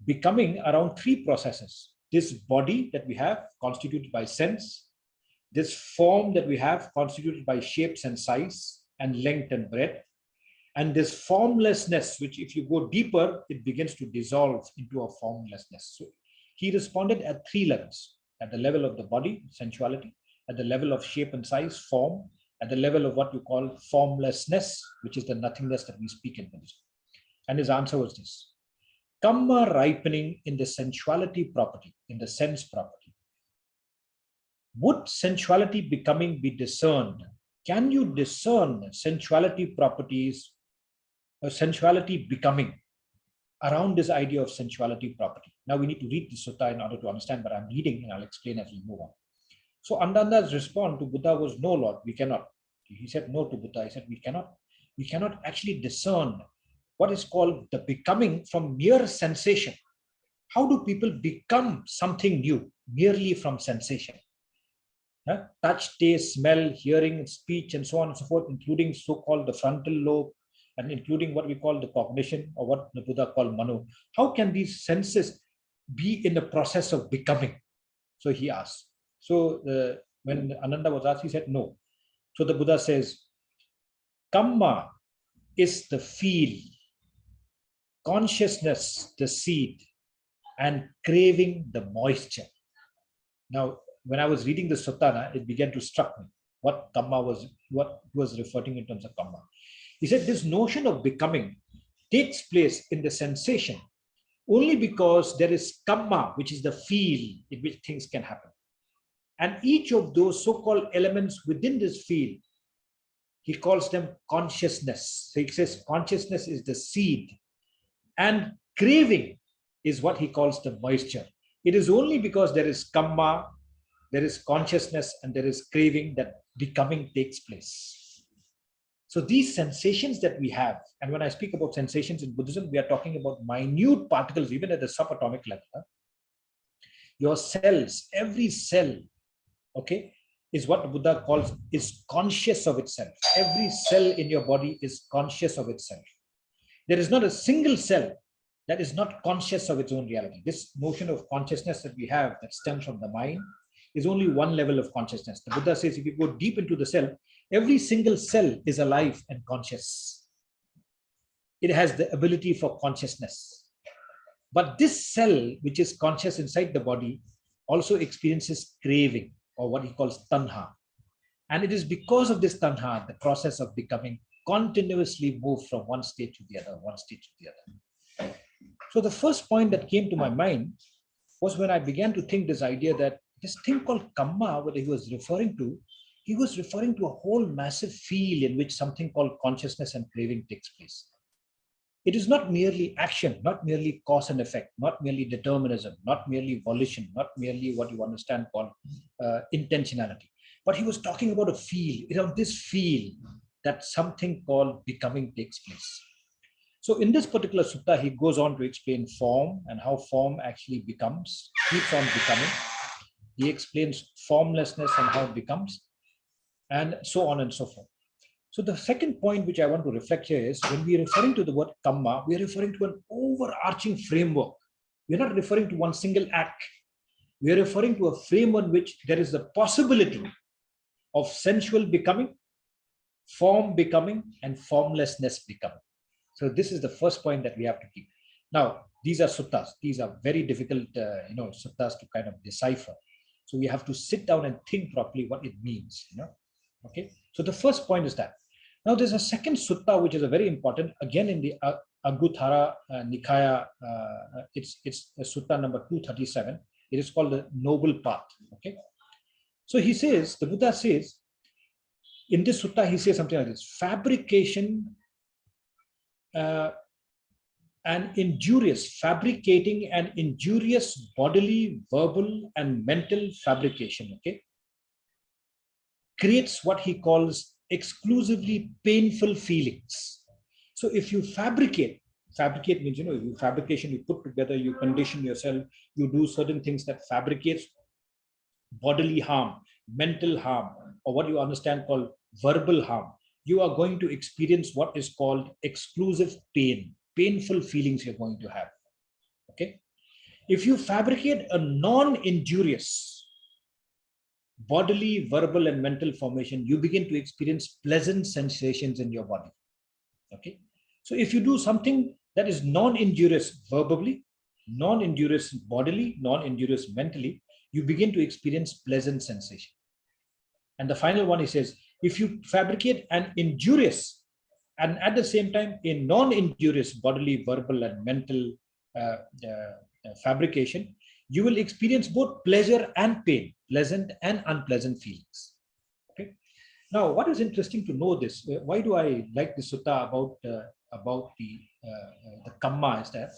becoming around three processes. this body that we have constituted by sense, this form that we have constituted by shapes and size and length and breadth, and this formlessness, which if you go deeper, it begins to dissolve into a formlessness. So he responded at 3 levels: at the level of the body, sensuality; at the level of shape and size, form; at the level of what you call formlessness, which is the nothingness that we speak in Buddhism. And his answer was this: Kamma ripening in the sensuality property, in the sense property. Would sensuality becoming be discerned? Can you discern sensuality properties or sensuality becoming around this idea of sensuality property? Now we need to read the sutta in order to understand, but I'm reading and I'll explain as we move on. So Ananda's response to Buddha was, no, Lord, we cannot. He said no to Buddha. He said, we cannot actually discern what is called the becoming from mere sensation. How do people become something new merely from sensation? Touch, taste, smell, hearing, speech, and so on and so forth, including so-called the frontal lobe, and including what we call the cognition, or what the Buddha called mano. How can these senses be in the process of becoming? So he asked. So when Ananda was asked, he said no. So the Buddha says, Kamma is the feel, consciousness the seed, and craving the moisture. Now, when I was reading the sutta, it began to struck me what Kamma was, what he was referring in terms of Kamma. He said this notion of becoming takes place in the sensation only because there is Kamma, which is the feel in which things can happen. And each of those so-called elements within this field, he calls them consciousness. So he says consciousness is the seed, and craving is what he calls the moisture. It is only because there is Kamma, there is consciousness, and there is craving that becoming takes place. So these sensations that we have, and when I speak about sensations in Buddhism, we are talking about minute particles, even at the subatomic level. Your cells, every cell, okay, is what Buddha calls is conscious of itself. Every cell in your body is conscious of itself. There is not a single cell that is not conscious of its own reality. This notion of consciousness that we have that stems from the mind is only one level of consciousness. The Buddha says if you go deep into the cell, every single cell is alive and conscious. It has the ability for consciousness. But this cell, which is conscious inside the body, also experiences craving, or what he calls tanha. And it is because of this tanha, the process of becoming continuously moves from one state to the other, one state to the other. So the first point that came to my mind was when I began to think this idea that this thing called Kamma, what he was referring to a whole massive field in which something called consciousness and craving takes place. It is not merely action, not merely cause and effect, not merely determinism, not merely volition, not merely what you understand called intentionality. But he was talking about a field, this field that something called becoming takes place. So in this particular sutta, he goes on to explain form and how form actually becomes, keeps on becoming. He explains formlessness and how it becomes, and so on and so forth. So the second point which I want to reflect here is when we are referring to the word Kamma, we are referring to an overarching framework. We are not referring to one single act. We are referring to a framework in which there is the possibility of sensual becoming, form becoming, and formlessness becoming. So this is the first point that we have to keep. Now, these are suttas. These are very difficult, suttas to kind of decipher. So we have to sit down and think properly what it means. Okay. So the first point is that. Now there's a second sutta which is a very important. Again in the Anguttara Nikaya, it's sutta number 237. It is called the Noble Path. Okay. So he says, the Buddha says, in this sutta he says something like this: fabrication fabricating and injurious bodily, verbal, and mental fabrication, okay, creates what he calls exclusively painful feelings. So if you fabricate means, you fabrication, you put together, you condition yourself, you do certain things that fabricates bodily harm, mental harm, or what you understand called verbal harm, you are going to experience what is called exclusive pain. Painful feelings you're going to have. Okay. If you fabricate a non-injurious bodily, verbal, and mental formation, you begin to experience pleasant sensations in your body. Okay. So if you do something that is non-injurious verbally, non-injurious bodily, non-injurious mentally, you begin to experience pleasant sensation. And the final one, he says, if you fabricate an injurious and at the same time a non-injurious bodily, verbal, and mental fabrication, you will experience both pleasure and pain, pleasant and unpleasant feelings. Okay. Now, what is interesting to know this? Why do I like this sutta about the kamma? Is that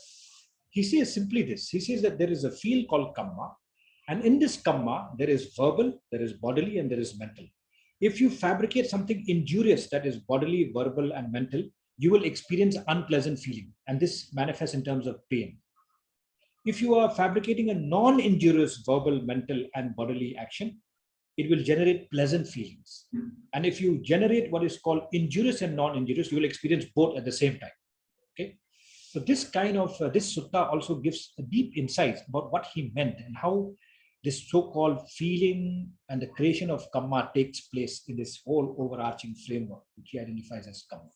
he says simply this. He says that there is a field called kamma, and in this kamma there is verbal, there is bodily, and there is mental. If you fabricate something injurious, that is bodily, verbal, and mental, you will experience unpleasant feeling, and this manifests in terms of pain. If you are fabricating a non-injurious verbal, mental, and bodily action, it will generate pleasant feelings. And if you generate what is called injurious and non-injurious, you will experience both at the same time. Okay. So this kind of, this sutta also gives a deep insight about what he meant and how this so-called feeling and the creation of kamma takes place in this whole overarching framework, which he identifies as kamma.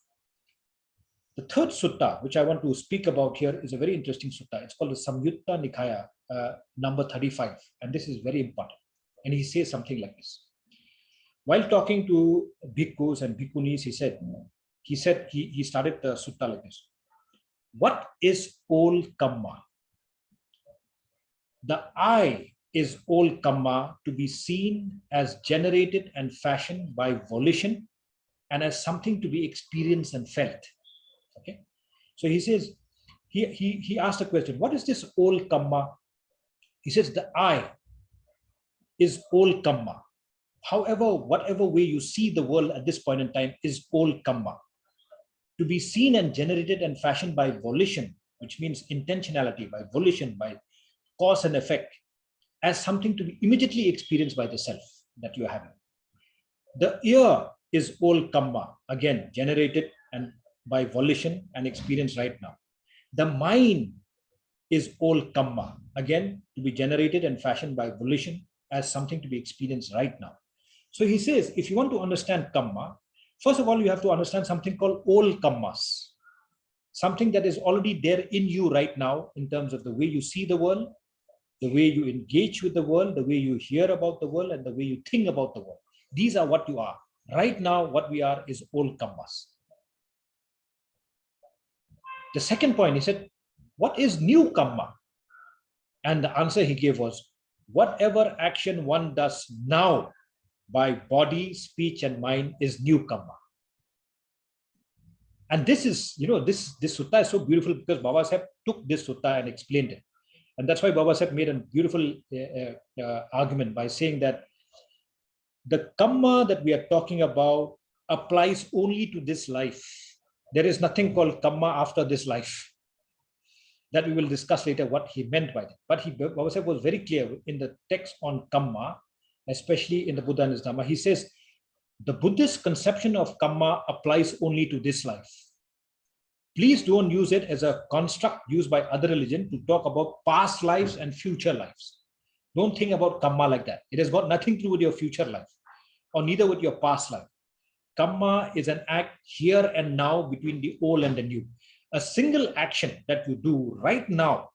The third sutta, which I want to speak about here, is a very interesting sutta. It's called the Samyutta Nikaya, number 35. And this is very important. And he says something like this. While talking to bhikkhus and bhikkhunis, he started the sutta like this. What is old kamma? The I is old kamma, to be seen as generated and fashioned by volition and as something to be experienced and felt. Okay. So he says, he asked a question, what is this old kamma? He says, the I is old kamma. However, whatever way you see the world at this point in time is old kamma. To be seen and generated and fashioned by volition, which means intentionality, by volition, by cause and effect, as something to be immediately experienced by the self that you are having. The ear is old kamma, again, generated and by volition and experienced right now. The mind is old kamma, again, to be generated and fashioned by volition as something to be experienced right now. So he says, if you want to understand kamma, first of all, you have to understand something called old kammas, something that is already there in you right now in terms of the way you see the world, the way you engage with the world, the way you hear about the world, and the way you think about the world. These are what you are. Right now, what we are is old kammas. The second point, he said, what is new kamma? And the answer he gave was, whatever action one does now by body, speech, and mind is new kamma. And this is, this sutta is so beautiful because Babasaheb took this sutta and explained it. And that's why Babasaheb made a beautiful argument by saying that the kamma that we are talking about applies only to this life. There is nothing called kamma after this life. That we will discuss later what he meant by that. But Babasaheb was very clear in the text on kamma, especially in the Buddha and his Dhamma. He says, the Buddhist conception of kamma applies only to this life. Please don't use it as a construct used by other religion to talk about past lives and future lives. Don't think about kamma like that. It has got nothing to do with your future life or neither with your past life. Kamma is an act here and now between the old and the new. A single action that you do right now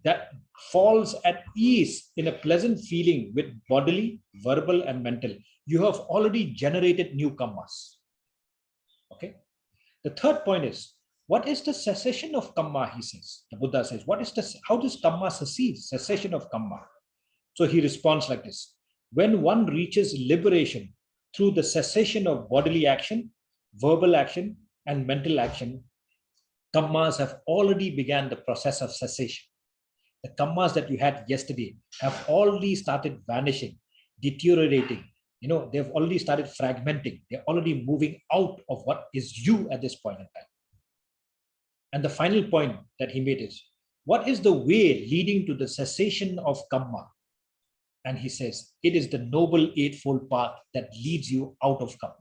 that falls at ease in a pleasant feeling with bodily, verbal, and mental, you have already generated new kammas. Okay. The third point is, what is the cessation of kamma? He says. The Buddha says, how does kamma cease? Cessation of kamma. So he responds like this: when one reaches liberation through the cessation of bodily action, verbal action, and mental action, kammas have already begun the process of cessation. The kammas that you had yesterday have already started vanishing, deteriorating. They've already started fragmenting. They're already moving out of what is you at this point in time. And the final point that he made is, what is the way leading to the cessation of kamma? And he says, it is the noble eightfold path that leads you out of kamma.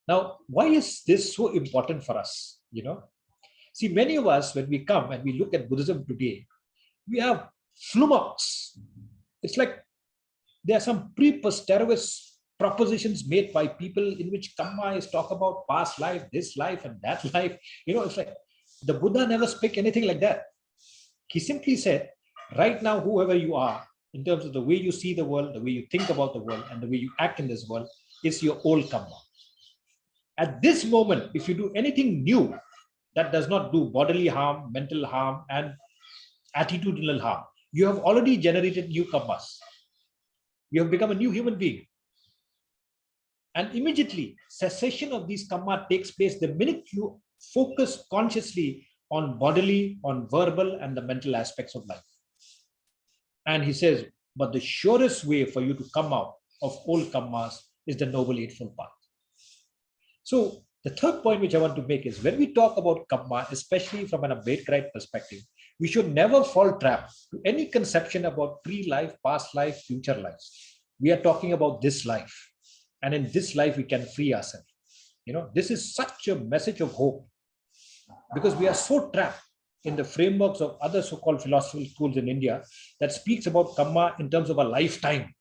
Now, why is this so important for us? See, many of us, when we come and we look at Buddhism today, We have flummox. It's like there are some preposterous propositions made by people in which karma is talk about past life, this life, and that life. It's like the Buddha never spoke anything like that. He simply said, right now, whoever you are, in terms of the way you see the world, the way you think about the world, and the way you act in this world, is your old karma. At this moment, if you do anything new that does not do bodily harm, mental harm, and attitudinal harm, you have already generated new karmas. You have become a new human being. And immediately, cessation of these karma takes place the minute you focus consciously on bodily, on verbal, and the mental aspects of life. And he says, but the surest way for you to come out of old karmas is the Noble Eightfold Path. So the third point which I want to make is, when we talk about karma, especially from an Ambedkarite perspective, we should never fall trap to any conception about pre-life, past life, future lives. We are talking about this life. And in this life, we can free ourselves. This is such a message of hope, because we are so trapped in the frameworks of other so-called philosophical schools in India that speaks about karma in terms of a lifetime.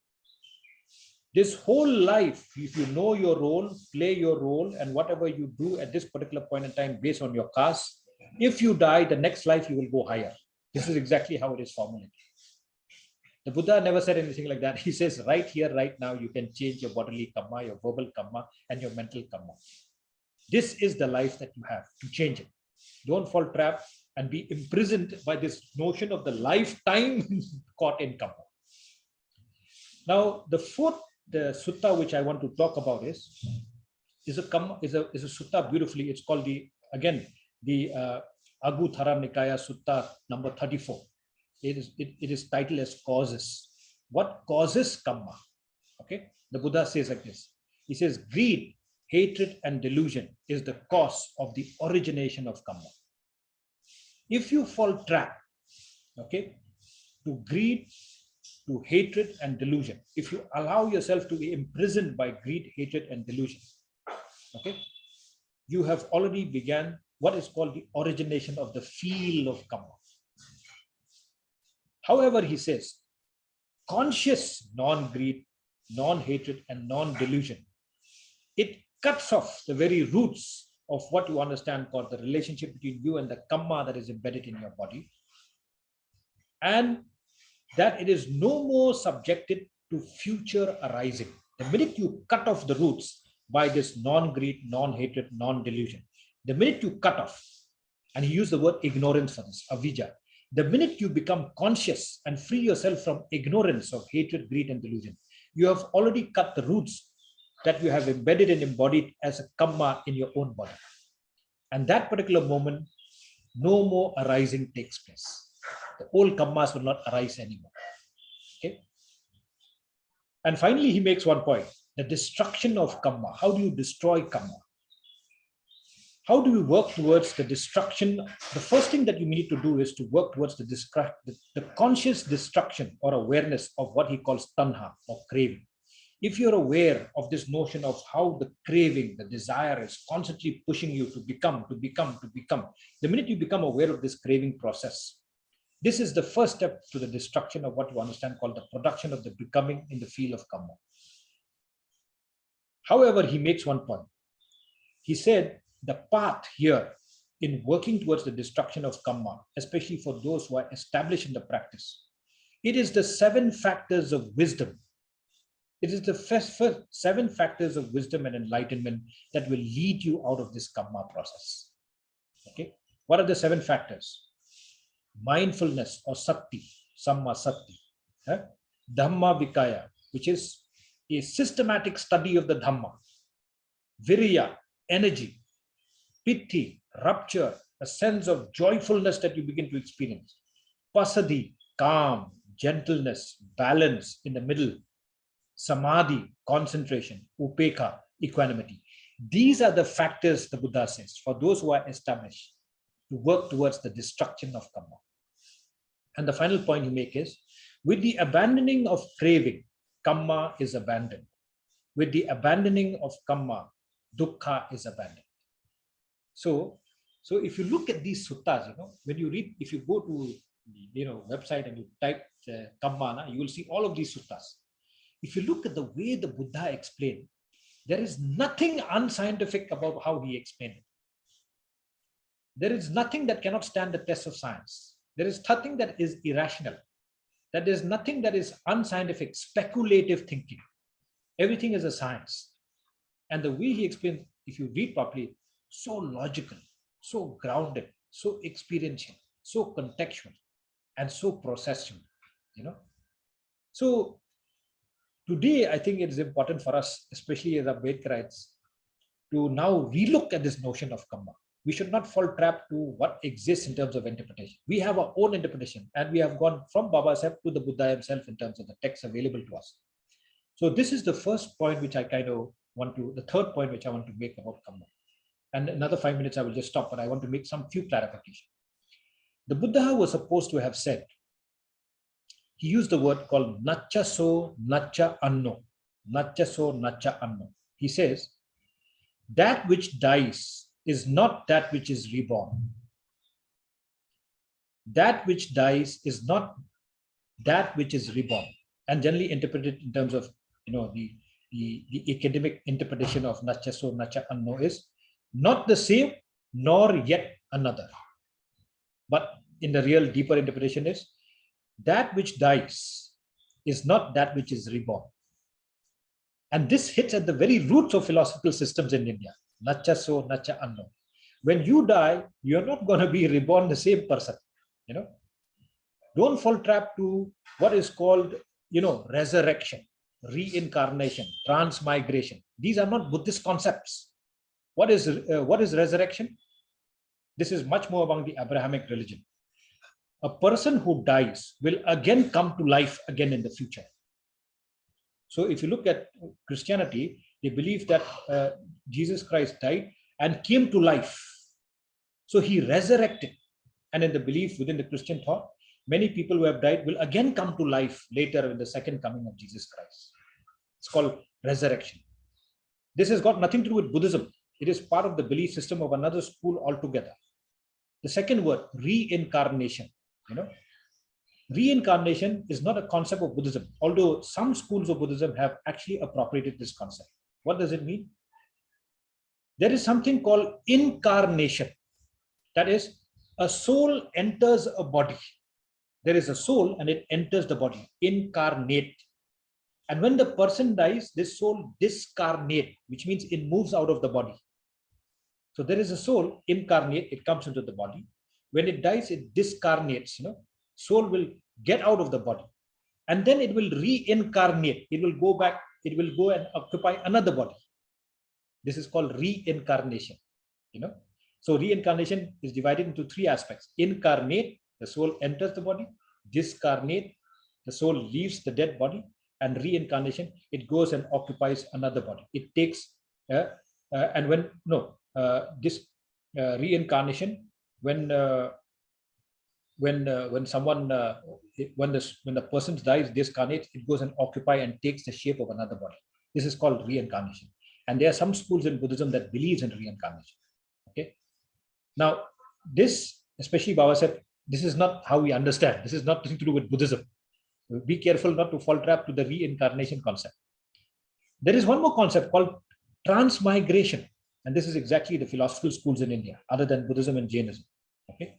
This whole life, if you know your role, play your role, and whatever you do at this particular point in time based on your caste, if you die, the next life you will go higher. This is exactly how it is formulated. The Buddha never said anything like that. He says, right here, right now, you can change your bodily karma, your verbal karma, and your mental karma. This is the life that you have to change it. Don't fall trap and be imprisoned by this notion of the lifetime caught in karma. Now, the fourth sutta which I want to talk about is a sutta beautifully. It's called the Aguttara Nikaya Sutta number 34. It is titled as causes. What causes karma? Okay, the Buddha says like this. He says, greed, hatred, and delusion is the cause of the origination of karma. If you fall trap, okay, to greed, to hatred and delusion, if you allow yourself to be imprisoned by greed, hatred, and delusion, okay, you have already began what is called the origination of the field of karma. However, he says, conscious non-greed, non-hatred, and non-delusion, it cuts off the very roots of what you understand called the relationship between you and the karma that is embedded in your body, and that it is no more subjected to future arising. The minute you cut off the roots by this non-greed, non-hatred, non-delusion, the minute you cut off, and he used the word ignorance for this, avijja, the minute you become conscious and free yourself from ignorance of hatred, greed, and delusion, you have already cut the roots that you have embedded and embodied as a karma in your own body. And that particular moment, no more arising takes place. The old karmas will not arise anymore. Okay. And finally, he makes one point: the destruction of karma. How do you destroy karma? How do we work towards the destruction? The first thing that you need to do is to work towards the conscious destruction or awareness of what he calls tanha, or craving. If you're aware of this notion of how the craving, the desire is constantly pushing you to become, the minute you become aware of this craving process, this is the first step to the destruction of what you understand called the production of the becoming in the field of karma. However, he makes one point. He said the path here in working towards the destruction of karma, especially for those who are established in the practice, it is the 7 factors of wisdom. It is the first 7 factors of wisdom and enlightenment that will lead you out of this karma process. Okay, what are the 7 factors? Mindfulness or sati, samma sati. Dhamma vikaya, which is a systematic study of the Dhamma. Virya, energy. Pitti, rupture, a sense of joyfulness that you begin to experience. Pasadi, calm, gentleness, balance in the middle. Samadhi, concentration. Upekha, equanimity. These are the factors, the Buddha says, for those who are established to work towards the destruction of karma. And the final point he makes is, with the abandoning of craving, karma is abandoned. With the abandoning of karma, dukkha is abandoned. So if you look at these suttas, when you read, if you go to website and you type Kamma, you will see all of these suttas. If you look at the way the Buddha explained, there is nothing unscientific about how he explained it. There is nothing that cannot stand the test of science. There is nothing that is irrational. That there is nothing that is unscientific, speculative thinking. Everything is a science. And the way he explains, if you read properly, so logical, so grounded, so experiential, so contextual, and so processional. So today, I think it is important for us, especially as Ambedkarites, to now relook at this notion of Kamma. We should not fall trap to what exists in terms of interpretation. We have our own interpretation, and we have gone from Babasaheb to the Buddha himself in terms of the texts available to us. So this is the first point which I the third point which I want to make about Kamma. And another 5 minutes I will just stop, but I want to make some few clarifications. The Buddha was supposed to have said, he used the word called Nacha so Nacha Anno. Nacha so Nacha Anno. He says, that which dies is not that which is reborn. That which dies is not that which is reborn. And generally interpreted in terms of, the academic interpretation of Nacha so Nacha Anno is not the same nor yet another. But in the real deeper interpretation is, that which dies is not that which is reborn. And this hits at the very roots of philosophical systems in India. Nacha so, nacha anno. When you die, you're not going to be reborn the same person. Don't fall trap to what is called, resurrection, reincarnation, transmigration. These are not Buddhist concepts. What is resurrection? This is much more among the Abrahamic religion. A person who dies will again come to life again in the future. So if you look at Christianity, they believe that Jesus Christ died and came to life. So he resurrected. And in the belief within the Christian thought, many people who have died will again come to life later in the second coming of Jesus Christ. It's called resurrection. This has got nothing to do with Buddhism. It is part of the belief system of another school altogether. The second word, reincarnation. Reincarnation is not a concept of Buddhism, although some schools of Buddhism have actually appropriated this concept. What does it mean? There is something called incarnation. That is, a soul enters a body. There is a soul and it enters the body, incarnate. And when the person dies, this soul discarnate, which means it moves out of the body. So there is a soul incarnate, it comes into the body. When it dies, it discarnates, soul will get out of the body. And then it will reincarnate. It will go back, it will go and occupy another body. This is called reincarnation, So reincarnation is divided into three aspects. Incarnate, the soul enters the body. Discarnate, the soul leaves the dead body. And reincarnation, it goes and occupies another body. It takes, reincarnation, when the person dies, discarnates, it goes and occupy and takes the shape of another body. This is called reincarnation. And there are some schools in Buddhism that believes in reincarnation. Okay. Now, this, especially Babasaheb, this is not how we understand. This is nothing to do with Buddhism. Be careful not to fall trap to the reincarnation concept. There is one more concept called transmigration. And this is exactly the philosophical schools in India, other than Buddhism and Jainism. Okay.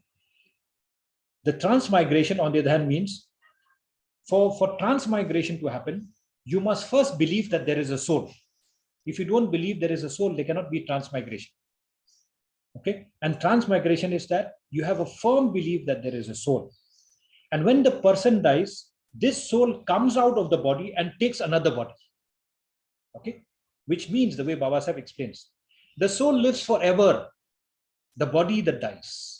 The transmigration, on the other hand, means for transmigration to happen, you must first believe that there is a soul. If you don't believe there is a soul, there cannot be transmigration. Okay. And transmigration is that you have a firm belief that there is a soul. And when the person dies, this soul comes out of the body and takes another body. Okay. Which means, the way Babasaheb explains, the soul lives forever. The body that dies,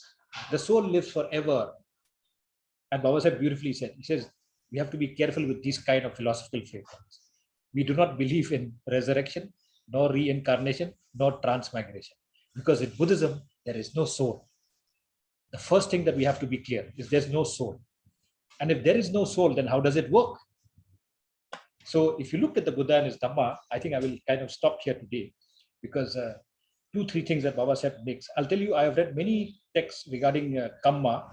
the soul lives forever. And Babasaheb beautifully said, he says, we have to be careful with these kind of philosophical frameworks. We do not believe in resurrection, nor reincarnation, nor transmigration. Because in Buddhism, there is no soul. The first thing that we have to be clear is there's no soul. And if there is no soul, then how does it work? So if you look at the Buddha and his Dhamma, I think I will kind of stop here today, because 2-3 things that Babasaheb makes. I'll tell you, I have read many texts regarding Kamma,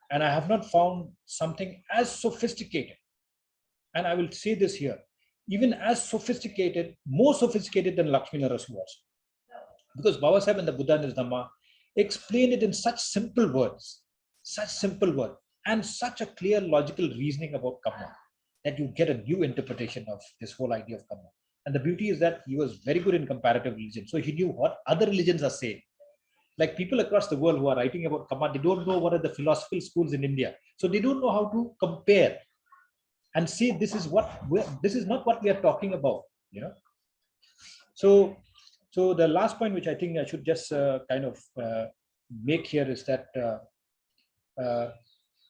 And I have not found something as sophisticated. And I will say this here, even as sophisticated, more sophisticated than Lakshmi Narasu was. Because Babasaheb and the Buddha and his Dhamma explain it in such simple words, and such a clear logical reasoning about Kamma, that you get a new interpretation of this whole idea of Kamma. And the beauty is that he was very good in comparative religion. So he knew what other religions are saying. Like people across the world who are writing about Kamma, they don't know what are the philosophical schools in India. So they don't know how to compare and say this is not what we are talking about, you know. So the last point which I think I should just make here is that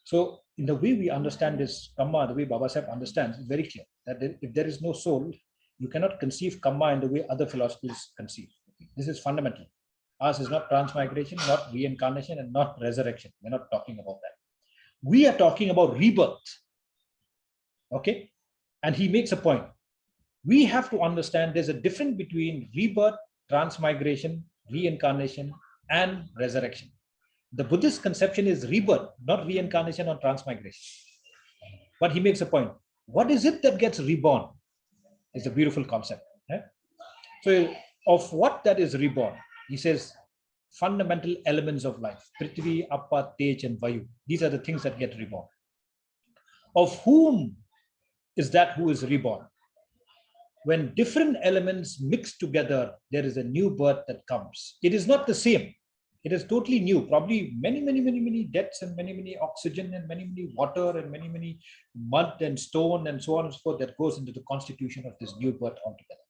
so in the way we understand this Kamma, the way Babasaheb understands, is very clear that if there is no soul, you cannot conceive Kamma in the way other philosophers conceive. This is fundamental. Ours is not transmigration, not reincarnation, and not resurrection. We're not talking about that. We are talking about rebirth. Okay? And he makes a point. We have to understand there's a difference between rebirth, transmigration, reincarnation, and resurrection. The Buddhist conception is rebirth, not reincarnation or transmigration. But he makes a point. What is it that gets reborn? It's a beautiful concept. Yeah? So of what that is reborn, he says fundamental elements of life, Prithvi, Appa, Tej, and Vayu. These are the things that get reborn. Of whom is that who is reborn? When different elements mix together, there is a new birth that comes. It is not the same. It is totally new. Probably many deaths and many oxygen and many water and many mud and stone and so on and so forth that goes into the constitution of this new birth altogether.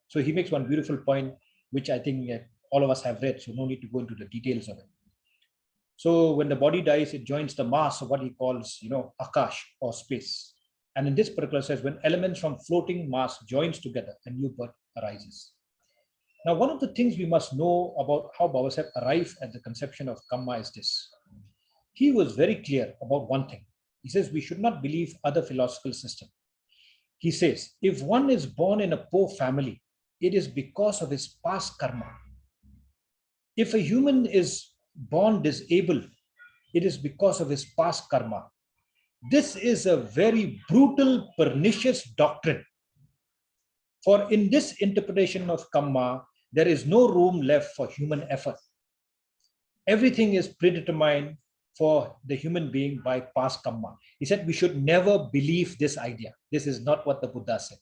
So he makes one beautiful point, which I think all of us have read, so no need to go into the details of it. So when the body dies, it joins the mass of what he calls, Akash or space. And in this particular sense, when elements from floating mass joins together, a new birth arises. Now, one of the things we must know about how Babasaheb arrived at the conception of Kamma is this. He was very clear about one thing. He says we should not believe other philosophical systems. He says, if one is born in a poor family, it is because of his past karma. If a human is born disabled, it is because of his past karma. This is a very brutal, pernicious doctrine. For in this interpretation of Kamma, there is no room left for human effort. Everything is predetermined for the human being by past Kamma. He said we should never believe this idea. This is not what the Buddha said.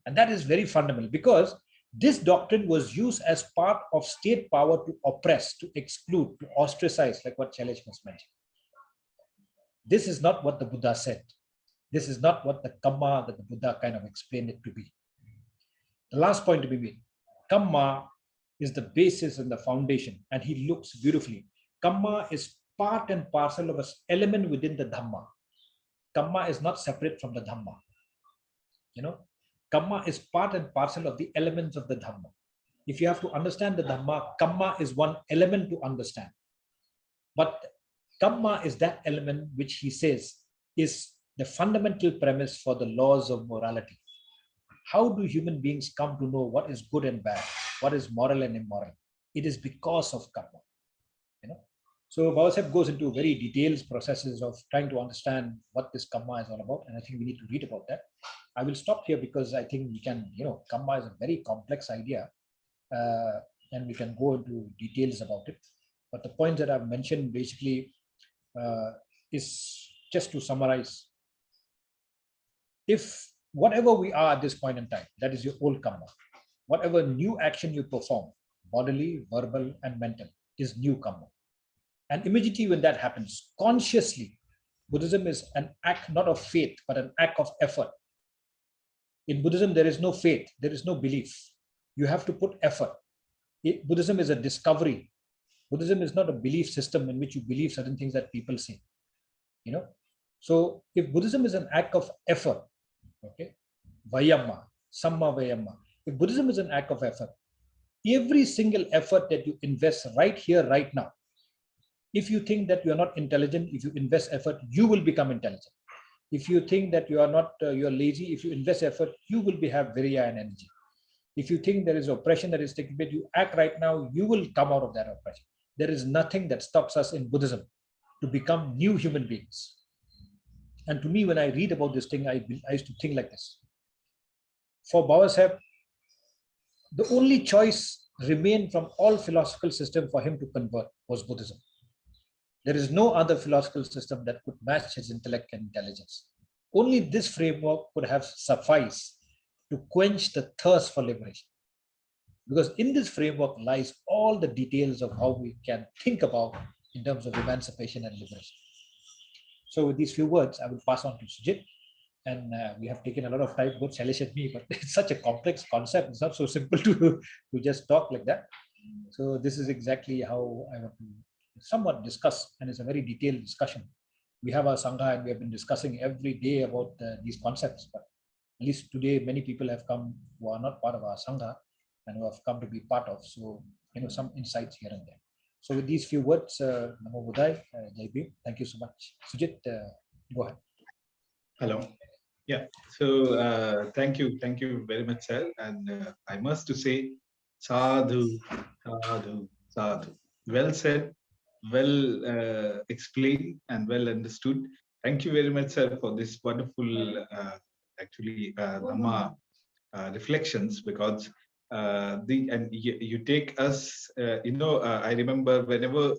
And that is very fundamental, because this doctrine was used as part of state power to oppress, to exclude, to ostracize, like what Shailesh was mentioning. This is not what the Buddha said. This is not what the Kamma that the Buddha kind of explained it to be. The last point to be made, Kamma is the basis and the foundation, and he looks beautifully. Kamma is part and parcel of an element within the Dhamma. Kamma is not separate from the Dhamma. Kamma is part and parcel of the elements of the Dhamma. If you have to understand the Dhamma, Kamma is one element to understand. But Kamma is that element which he says is the fundamental premise for the laws of morality. How do human beings come to know what is good and bad, what is moral and immoral? It is because of Kamma. So Babasaheb goes into very detailed processes of trying to understand what this Kamma is all about, and I think we need to read about that. I will stop here because I think we can, Kamma is a very complex idea, and we can go into details about it. But the points that I've mentioned basically is just to summarize. If whatever we are at this point in time, that is your old Kamma, whatever new action you perform, bodily, verbal, and mental, is new Kamma. And immediately when that happens, consciously, Buddhism is an act not of faith, but an act of effort. In Buddhism, there is no faith, there is no belief. You have to put effort. Buddhism is a discovery. Buddhism is not a belief system in which you believe certain things that people say. So if Buddhism is an act of effort, okay, Vayamma, Samma Vayamma. If Buddhism is an act of effort, every single effort that you invest right here, right now, if you think that you are not intelligent, if you invest effort, you will become intelligent. If you think that you are not, you are lazy, if you invest effort, you will have virya and energy. If you think there is oppression that is taking place, you act right now, you will come out of that oppression. There is nothing that stops us in Buddhism to become new human beings. And to me, when I read about this thing, I used to think like this. For Babasaheb, the only choice remained from all philosophical system for him to convert was Buddhism. There is no other philosophical system that could match his intellect and intelligence. Only this framework could have sufficed to quench the thirst for liberation. Because in this framework lies all the details of how we can think about in terms of emancipation and liberation. So with these few words, I will pass on to Sujit. And we have taken a lot of time, both Shailesh and me, but it's such a complex concept. It's not so simple to just talk like that. So this is exactly how I want to somewhat discuss, and it's a very detailed discussion. We have our Sangha and we have been discussing every day about these concepts, but at least today, many people have come who are not part of our Sangha and who have come to be part of. So, some insights here and there. So with these few words, Namo Buddhaya, Jai Bhim. Thank you so much. Sujit, go ahead. Hello. Yeah. So thank you very much, sir. And I must to say, sadhu, sadhu, sadhu. Well said, well explained, and well understood. Thank you very much, sir, for this wonderful, Dhamma reflections. Because you take us, I remember whenever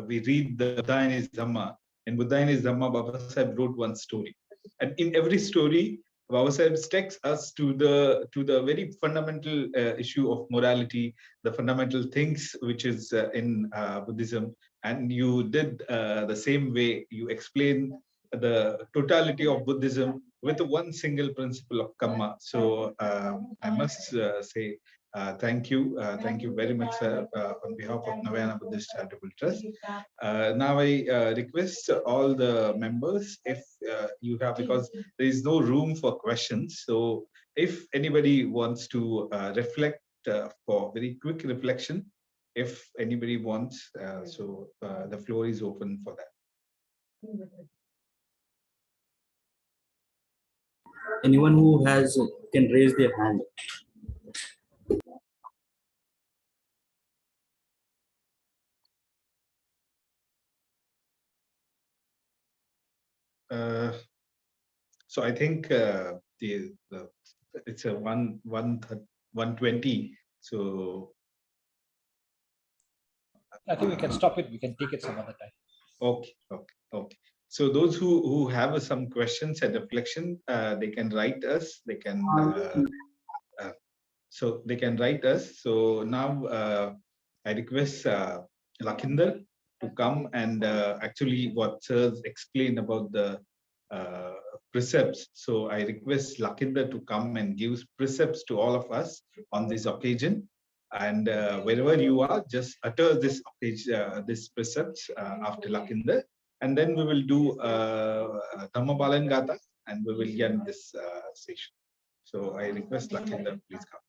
we read the Buddha and his Dhamma. In Buddha and his Dhamma, Babasaheb wrote one story. And in every story, Babasaheb takes us to the very fundamental issue of morality, the fundamental things which is in Buddhism. And you did the same way. You explained the totality of Buddhism with one single principle of Kamma. So I must say thank you very much, sir, on behalf of Navayana Buddhist Charitable Trust. Now I request all the members, if you have, because there is no room for questions. So if anybody wants to reflect for very quick reflection, if anybody wants, the floor is open for that. Anyone who can raise their hand. So I think it's a 120. So I think we can stop it. We can take it some other time. Okay. So those who have some questions and reflection, they can write us. They can they can write us. So now I request Lakhinder to come and actually what sirs explained about the precepts. So I request Lakhinder to come and give precepts to all of us on this occasion. And wherever you are, just utter this precepts after Lakhinder. And then we will do Dhamma Balan Gata and we will end this session. So I request Lakhinder, please come.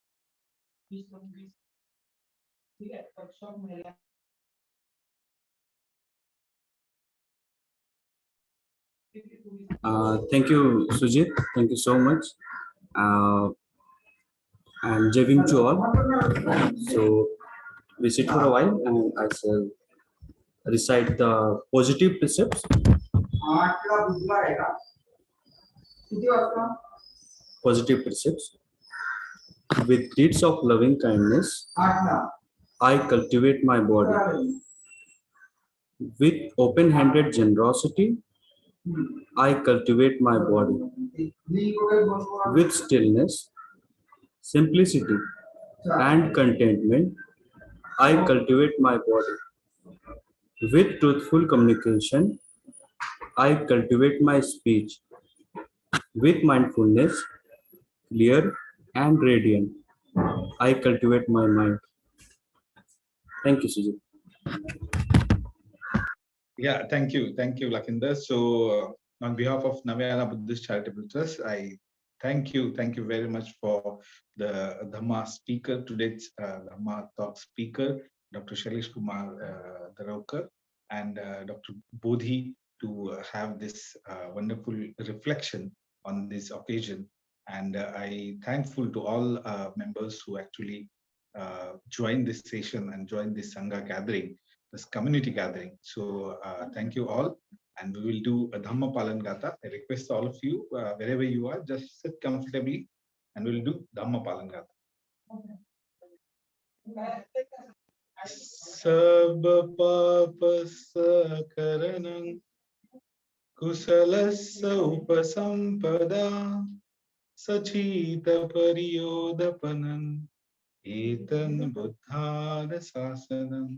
Thank you, Sujit. Thank you so much. And Jai Bhim to all. So we sit for a while and I shall recite the positive precepts. Positive precepts. With deeds of loving kindness, I cultivate my body. With open-handed generosity, I cultivate my body. With stillness, simplicity, and contentment, I cultivate my body. With truthful communication, I cultivate my speech. With mindfulness, clear and radiant, I cultivate my mind. Thank you, Sujit. Yeah, thank you, Lakhinder. So on behalf of Navayana Buddhist Charitable Trust, I thank you very much for the Dhamma speaker, today's Dhamma talk speaker, Dr.Shaileshkumar Darokar, and Dr.bodhi, to have this wonderful reflection on this occasion. And I thankful to all members who actually joined this session and joined this Sangha gathering, this community gathering. So thank you all. and we will do a Dhamma Palan Gatha. I request all of you, wherever you are, just sit comfortably and we'll do Dhamma Palan Gatha. Sabba papa sakaranam kusalassa upasampada sachita pariyodapanam etan buddhada sasanam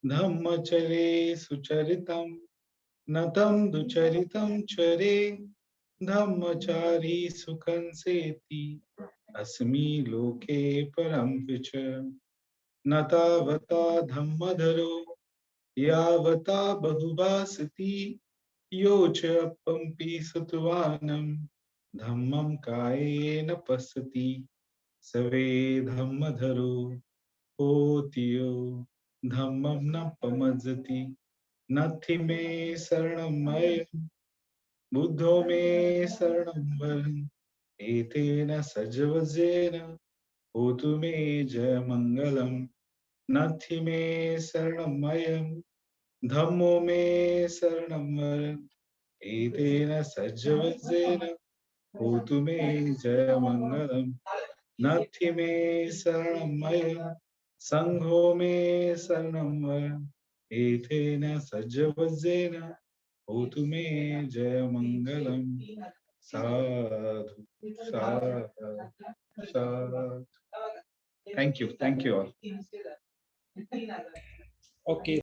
dhammachare sucharitam natam ducharitam chare dhammachari sukhanseti asmi loke param vicha natavata dhammadharo yavata bahubasati yocha pampi satvanam dhammam kayena pasati save dhammadharo hotiyo dhammam na pamajati nathi me saranam mayam buddho me saranam varam etena sajavajena hotu me jayamangalam nathi me saranam mayam dhammo me saranam varam etena sajavajena hotu me jayamangalam nathi me saranam mayam sangho me saranam varam etena sajavajena hotu me jayamangalam sadhu sadhu sadhu. Thank you all. Okay.